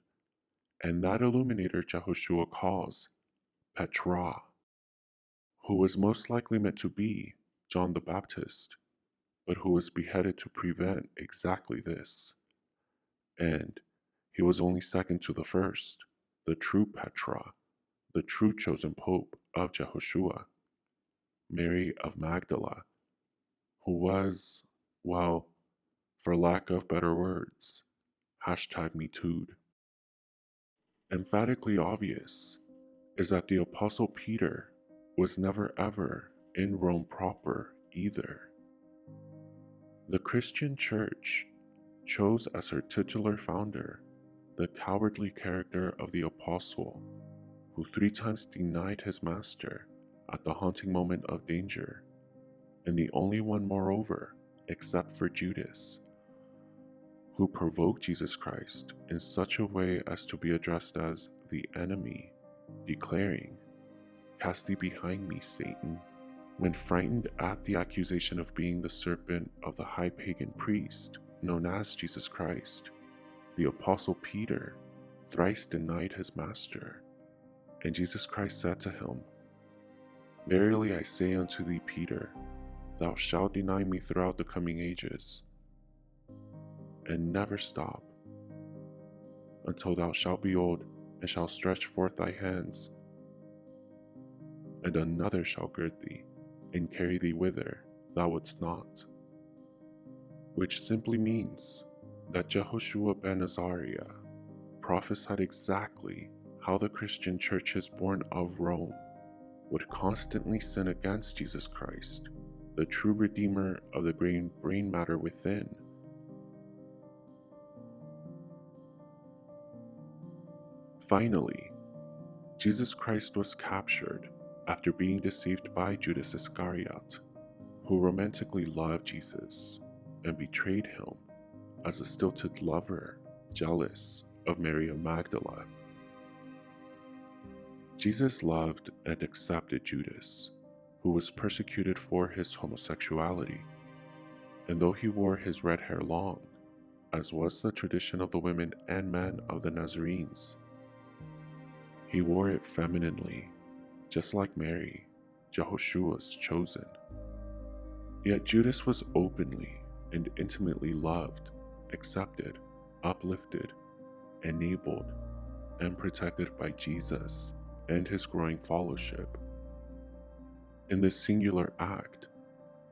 and that illuminator Jehoshua calls Petra, who was most likely meant to be John the Baptist, but who was beheaded to prevent exactly this. And he was only second to the first, the true Petra, the true chosen pope of Jehoshua, Mary of Magdala, who was, well, for lack of better words, #MeToo'd. Emphatically obvious is that the Apostle Peter was never ever in Rome proper either. The Christian Church chose as her titular founder the cowardly character of the apostle, who 3 times denied his master at the haunting moment of danger, and the only one, moreover, except for Judas, who provoked Jesus Christ in such a way as to be addressed as the enemy, declaring, "Cast thee behind me, Satan." When frightened at the accusation of being the serpent of the high pagan priest known as Jesus Christ, the Apostle Peter thrice denied his master, and Jesus Christ said to him, "Verily I say unto thee, Peter, thou shalt deny me throughout the coming ages, and never stop, until thou shalt be old, and shalt stretch forth thy hands, and another shall gird thee, and carry thee whither thou wouldst not." Which simply means that Jehoshua ben Azariah prophesied exactly how the Christian churches born of Rome would constantly sin against Jesus Christ, the true redeemer of the brain matter within. Finally, Jesus Christ was captured after being deceived by Judas Iscariot, who romantically loved Jesus and betrayed him as a stilted lover jealous of Mary of Magdala. Jesus loved and accepted Judas, who was persecuted for his homosexuality, and though he wore his red hair long, as was the tradition of the women and men of the Nazarenes, he wore it femininely, just like Mary, Jehoshua's chosen. Yet Judas was openly and intimately loved, accepted, uplifted, enabled, and protected by Jesus and his growing fellowship. In this singular act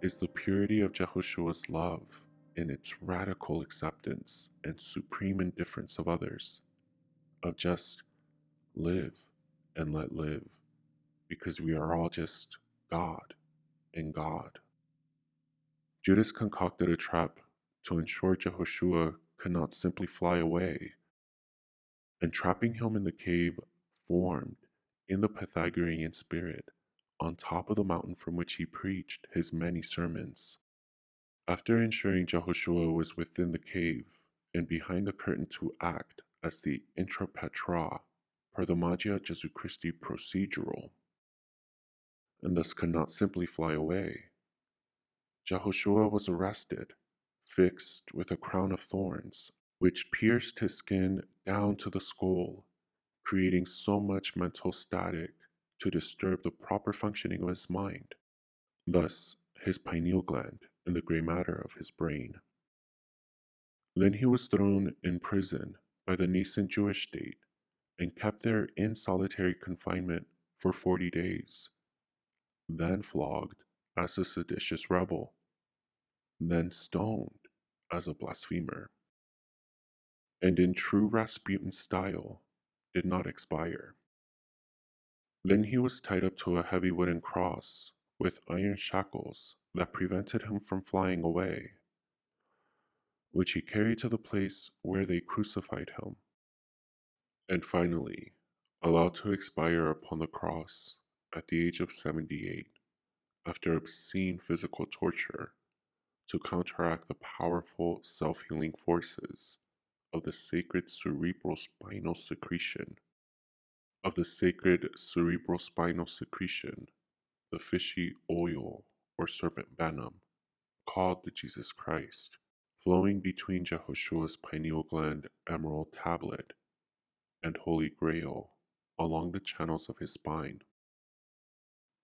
is the purity of Jehoshua's love in its radical acceptance and supreme indifference of others, of just live and let live, because we are all just God and God. Judas concocted a trap to ensure Jehoshua could not simply fly away, and trapping him in the cave formed in the Pythagorean spirit on top of the mountain from which he preached his many sermons. After ensuring Jehoshua was within the cave and behind the curtain to act as the intra Petra per the Magia Jesu Christi procedural, and thus could not simply fly away, Jehoshua was arrested, fixed with a crown of thorns, which pierced his skin down to the skull, creating so much mental static to disturb the proper functioning of his mind, thus his pineal gland and the gray matter of his brain. Then he was thrown in prison by the nascent Jewish state and kept there in solitary confinement for 40 days, then flogged as a seditious rebel, then stoned as a blasphemer, and in true Rasputin style did not expire. Then he was tied up to a heavy wooden cross with iron shackles that prevented him from flying away. which he carried to the place where they crucified him, and finally allowed to expire upon the cross at the age of 78 after obscene physical torture to counteract the powerful self-healing forces of the sacred cerebrospinal secretion, the fishy oil or serpent venom called the Jesus Christ, flowing between Jehoshua's pineal gland emerald tablet and Holy Grail along the channels of his spine.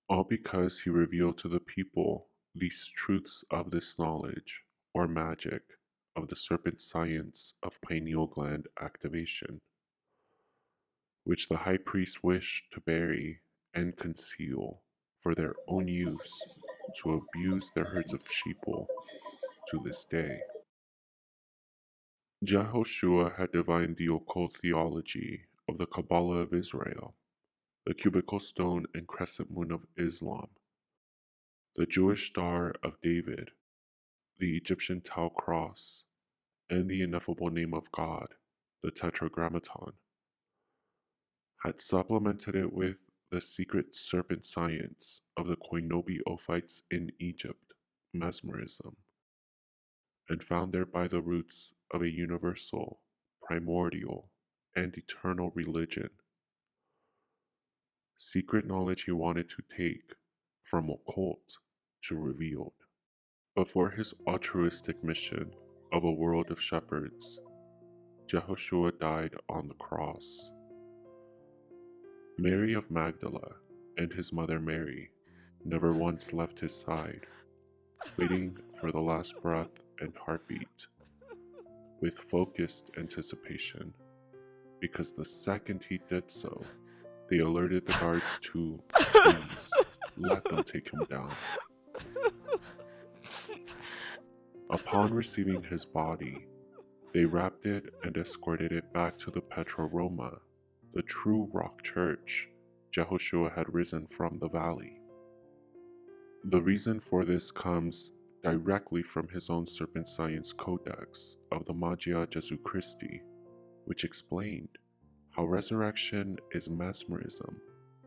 All because he revealed to the people these truths of this knowledge, or magic, of the serpent science of pineal gland activation, which the high priest wished to bury and conceal for their own use to abuse their herds of sheeple to this day. Jehoshua had divined the occult theology of the Kabbalah of Israel, the cubical stone and crescent moon of Islam, the Jewish Star of David, the Egyptian Tau cross, and the ineffable name of God, the Tetragrammaton, had supplemented it with the secret serpent science of the Koinobi-Ophites in Egypt, mesmerism, and found thereby the roots of a universal, primordial, and eternal religion. Secret knowledge he wanted to take from occult to revealed. But for his altruistic mission of a world of shepherds, Jehoshua died on the cross. Mary of Magdala and his mother Mary never once left his side, waiting for the last breath and heartbeat with focused anticipation, because the second he did so, they alerted the guards to, please, let them take him down. Upon receiving his body, they wrapped it and escorted it back to the Petra Roma, the true rock church Jehoshua had risen from the valley. The reason for this comes directly from his own serpent science codex of the Magia Jesu Christi, which explained how resurrection is mesmerism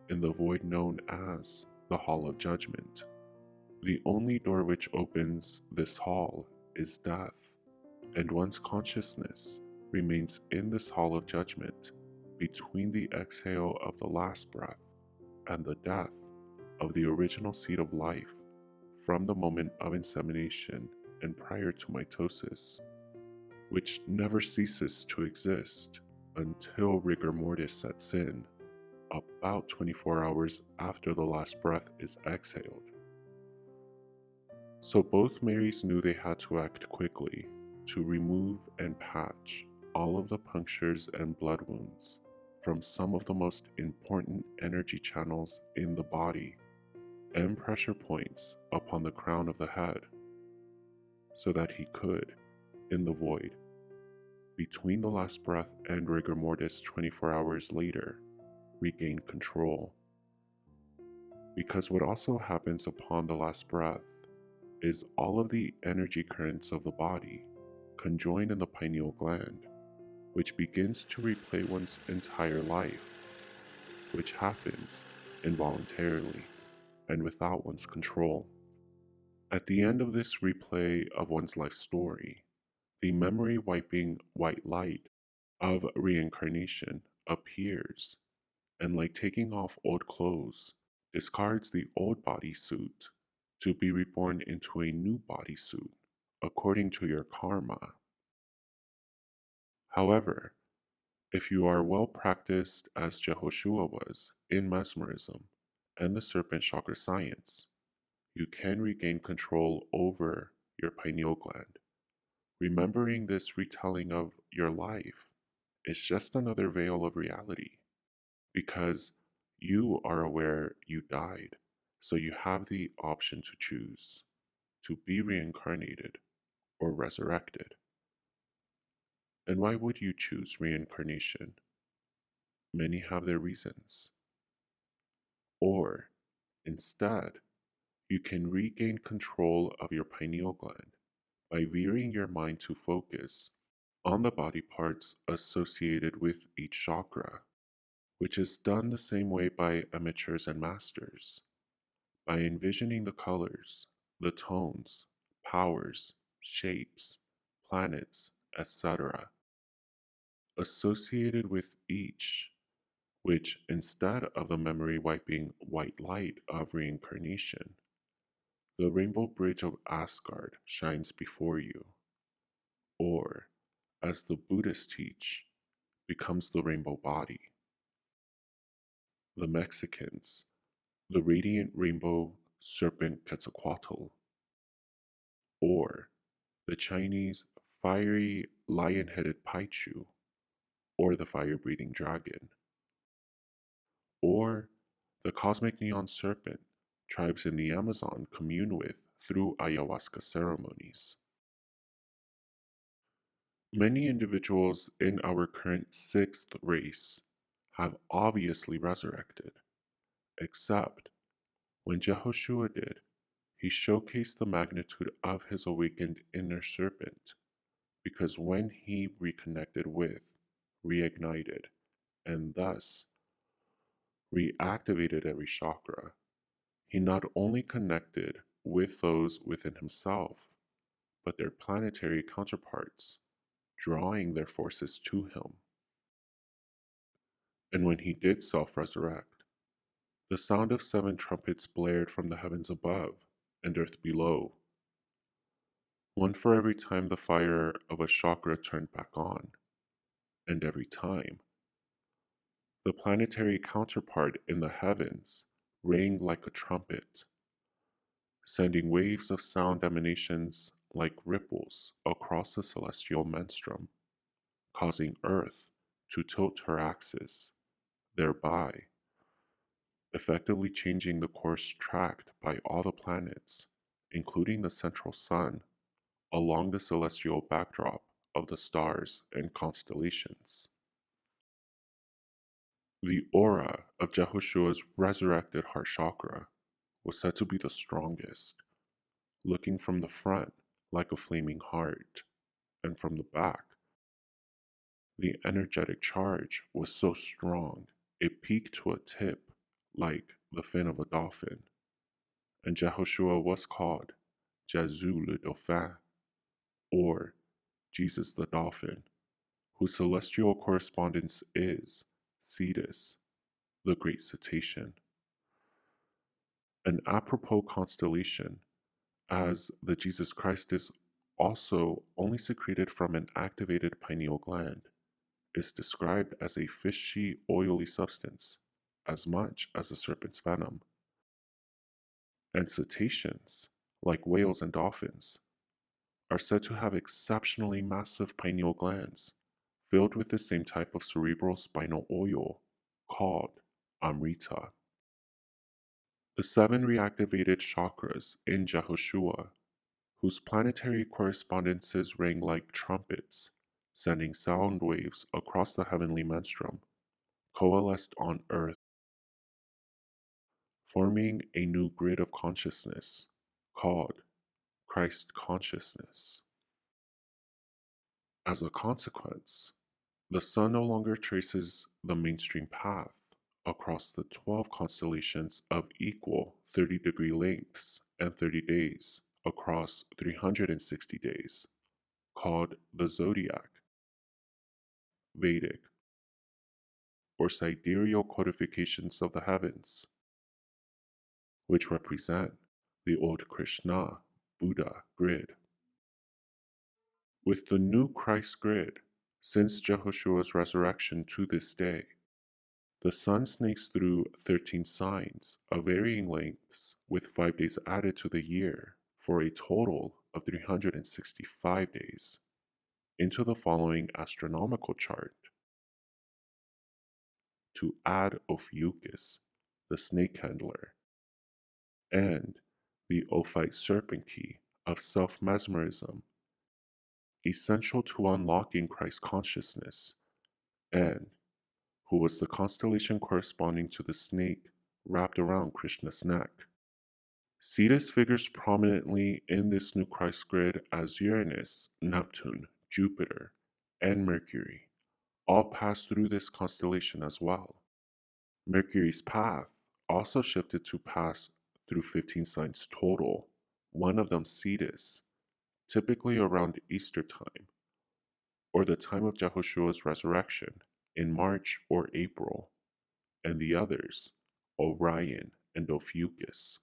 in the void known as the Hall of Judgment. The only door which opens this hall is death, and one's consciousness remains in this hall of judgment between the exhale of the last breath and the death of the original seed of life from the moment of insemination and prior to mitosis, which never ceases to exist until rigor mortis sets in, about 24 hours after the last breath is exhaled. So both Marys knew they had to act quickly to remove and patch all of the punctures and blood wounds from some of the most important energy channels in the body and pressure points upon the crown of the head, so that he could, in the void, between the last breath and rigor mortis 24 hours later, regain control. Because what also happens upon the last breath is all of the energy currents of the body conjoin in the pineal gland, which begins to replay one's entire life, which happens involuntarily and without one's control. At the end of this replay of one's life story, the memory wiping white light of reincarnation appears, and like taking off old clothes, discards the old bodysuit to be reborn into a new bodysuit according to your karma. However, if you are well practiced as Jehoshua was in mesmerism and the serpent chakra science, you can regain control over your pineal gland. Remembering this retelling of your life is just another veil of reality, because you are aware you died, so you have the option to choose to be reincarnated or resurrected. And why would you choose reincarnation? Many have their reasons. Or, instead, you can regain control of your pineal gland by veering your mind to focus on the body parts associated with each chakra, which is done the same way by amateurs and masters, by envisioning the colors, the tones, powers, shapes, planets, etc., associated with each, which instead of the memory wiping white light of reincarnation, the rainbow bridge of Asgard shines before you, or, as the Buddhists teach, becomes the rainbow body. The Mexicans, the radiant rainbow serpent Quetzalcoatl, or the Chinese fiery lion-headed Paichu, or the fire-breathing dragon, or the cosmic neon serpent tribes in the Amazon commune with through ayahuasca ceremonies. Many individuals in our current sixth race have obviously resurrected, except when Jehoshua did, he showcased the magnitude of his awakened inner serpent, because when he reconnected with, reignited, and thus reactivated every chakra, he not only connected with those within himself, but their planetary counterparts, drawing their forces to him. And when he did self resurrect, the sound of 7 trumpets blared from the heavens above and earth below, one for every time the fire of a chakra turned back on, and every time the planetary counterpart in the heavens rang like a trumpet, sending waves of sound emanations like ripples across the celestial menstruum, causing Earth to tilt her axis, thereby effectively changing the course tracked by all the planets, including the central sun, along the celestial backdrop of the stars and constellations. The aura of Jehoshua's resurrected heart chakra was said to be the strongest, looking from the front like a flaming heart, and from the back, the energetic charge was so strong it peaked to a tip like the fin of a dolphin, and Jehoshua was called Jésus le Dauphin, or Jesus the Dolphin, whose celestial correspondence is Cetus, the Great Cetacean. An apropos constellation, as the Jesus Christ is also only secreted from an activated pineal gland, is described as a fishy, oily substance, as much as a serpent's venom. And cetaceans, like whales and dolphins, are said to have exceptionally massive pineal glands filled with the same type of cerebral spinal oil called amrita. The 7 reactivated chakras in Jehoshua, whose planetary correspondences rang like trumpets, sending sound waves across the heavenly menstruum, coalesced on Earth, forming a new grid of consciousness called Christ consciousness. As a consequence, the sun no longer traces the mainstream path across the 12 constellations of equal 30-degree lengths and 30 days across 360 days, called the zodiac, Vedic, or sidereal codifications of the heavens, which represent the old Krishna Buddha grid. With the new Christ grid, since Jehoshua's resurrection to this day, the sun snakes through 13 signs of varying lengths with 5 days added to the year for a total of 365 days into the following astronomical chart. To add Ophiuchus, the snake handler, and the Ophite serpent key of self-mesmerism, essential to unlocking Christ consciousness, and who was the constellation corresponding to the snake wrapped around Krishna's neck, Cetus figures prominently in this new Christ grid as Uranus, Neptune, Jupiter, and Mercury all pass through this constellation as well. Mercury's path also shifted to pass through 15 signs total, one of them Cetus, typically around Easter time, or the time of Jehoshua's resurrection in March or April, and the others, Orion and Ophiuchus.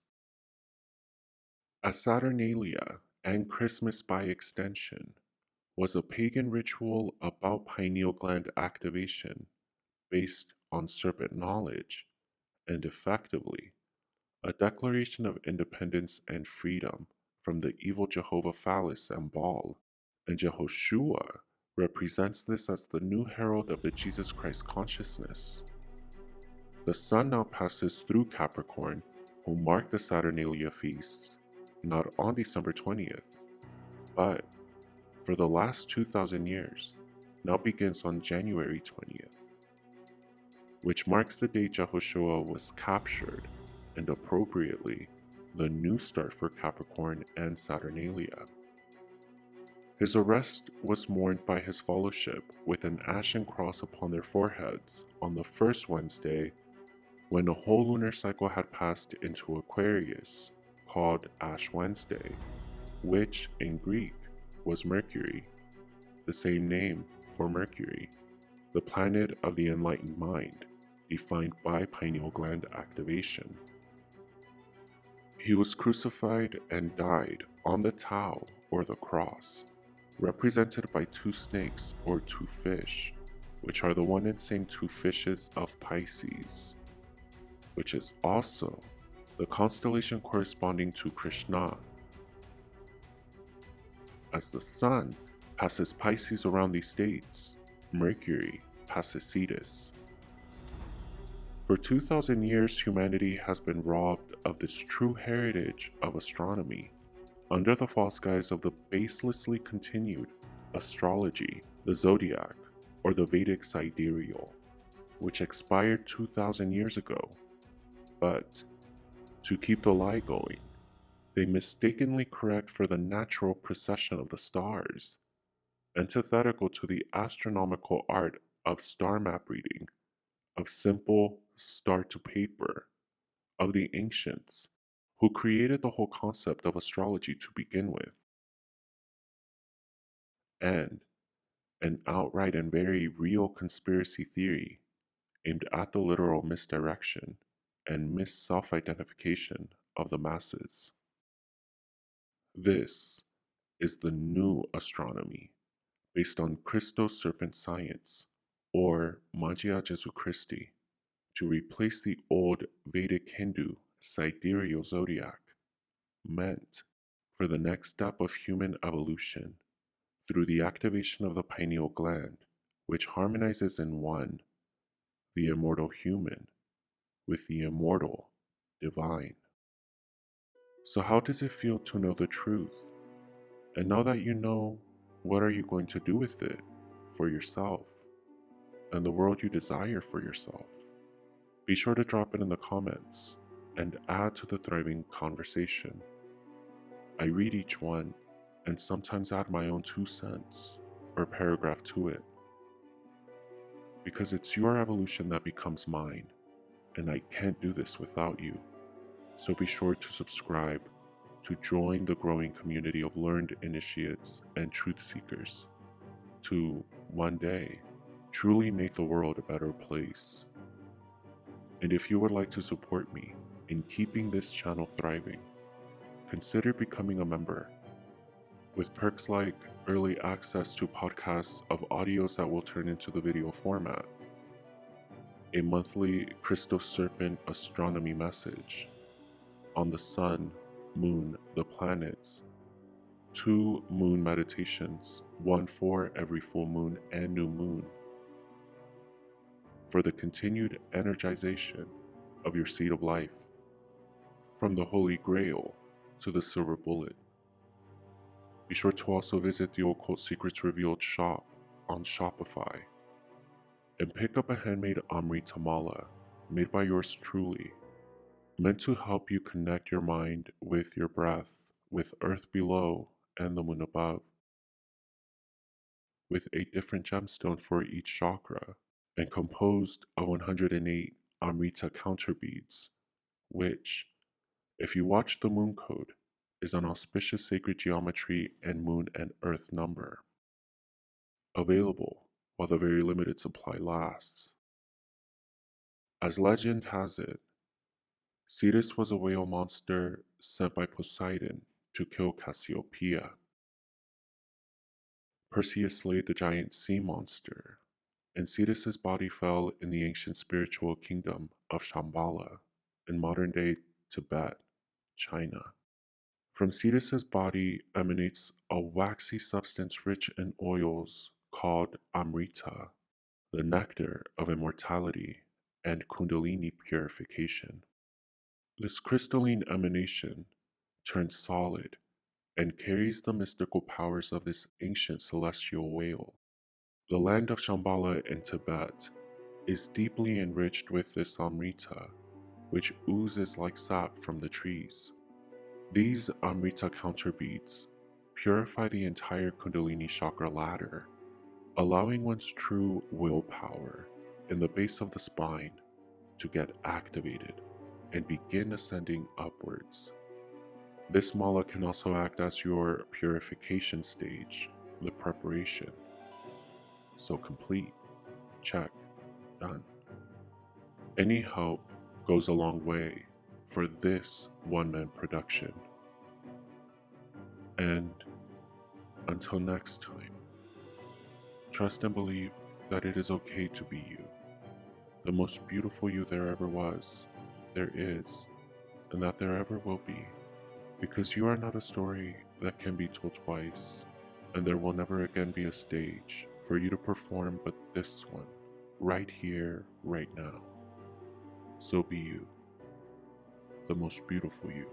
As Saturnalia, and Christmas by extension, was a pagan ritual about pineal gland activation based on serpent knowledge, and effectively, a declaration of independence and freedom from the evil Jehovah Phallus and Baal, and Jehoshua represents this as the new herald of the Jesus Christ consciousness. The sun now passes through Capricorn, who mark the Saturnalia feasts, not on December 20th, but for the last 2,000 years, now begins on January 20th, which marks the day Jehoshua was captured, and appropriately, the new start for Capricorn and Saturnalia. His arrest was mourned by his fellowship with an ashen cross upon their foreheads on the first Wednesday, when a whole lunar cycle had passed into Aquarius, called Ash Wednesday, which in Greek was Mercury, the same name for Mercury, the planet of the enlightened mind, defined by pineal gland activation. He was crucified and died on the Tau, or the cross, represented by two snakes or two fish, which are the one and same two fishes of Pisces, which is also the constellation corresponding to Krishna. As the sun passes Pisces around these states, Mercury passes Cetus. For 2,000 years, humanity has been robbed of this true heritage of astronomy under the false guise of the baselessly continued astrology, the zodiac, or the Vedic sidereal, which expired 2,000 years ago. But to keep the lie going, they mistakenly correct for the natural precession of the stars, antithetical to the astronomical art of star map reading, of simple star to paper, of the ancients, who created the whole concept of astrology to begin with, and an outright and very real conspiracy theory aimed at the literal misdirection and mis-self-identification of the masses. This is the new astronomy, based on Christo-Serpent science, or Magia Jesu Christi, to replace the old Vedic Hindu sidereal zodiac, meant for the next step of human evolution through the activation of the pineal gland, which harmonizes in one, the immortal human, with the immortal divine. So how does it feel to know the truth? And now that you know, what are you going to do with it for yourself and the world you desire for yourself? Be sure to drop it in the comments and add to the thriving conversation. I read each one and sometimes add my own 2 cents or paragraph to it, because it's your evolution that becomes mine, and I can't do this without you. So be sure to subscribe to join the growing community of learned initiates and truth seekers to one day truly make the world a better place. And if you would like to support me in keeping this channel thriving, consider becoming a member, with perks like early access to podcasts of audios that will turn into the video format, a monthly Christo-Serpent astronomy message on the sun, moon, the planets, 2 moon meditations, one for every full moon and new moon, for the continued energization of your seed of life, from the Holy Grail to the Silver Bullet. Be sure to also visit the Occult Secrets Revealed shop on Shopify and pick up a handmade Amrit Tamala made by yours truly, meant to help you connect your mind with your breath, with earth below and the moon above, with 8 different gemstones for each chakra, and composed of 108 Amrita counterbeads, which, if you watch the moon code, is an auspicious sacred geometry and moon and earth number. Available while the very limited supply lasts. As legend has it, Cetus was a whale monster sent by Poseidon to kill Cassiopeia. Perseus slayed the giant sea monster, and Cetus's body fell in the ancient spiritual kingdom of Shambhala in modern-day Tibet, China. From Cetus's body emanates a waxy substance rich in oils called Amrita, the nectar of immortality and Kundalini purification. This crystalline emanation turns solid and carries the mystical powers of this ancient celestial whale. The land of Shambhala in Tibet is deeply enriched with this Amrita, which oozes like sap from the trees. These Amrita counterbeads purify the entire Kundalini chakra ladder, allowing one's true willpower in the base of the spine to get activated and begin ascending upwards. This mala can also act as your purification stage, the preparation. So complete, check, done. Any help goes a long way for this one-man production. And until next time, trust and believe that it is okay to be you, the most beautiful you there ever was, there is, and that there ever will be, because you are not a story that can be told twice, and there will never again be a stage for you to perform but this one, right here, right now. So be you, the most beautiful you.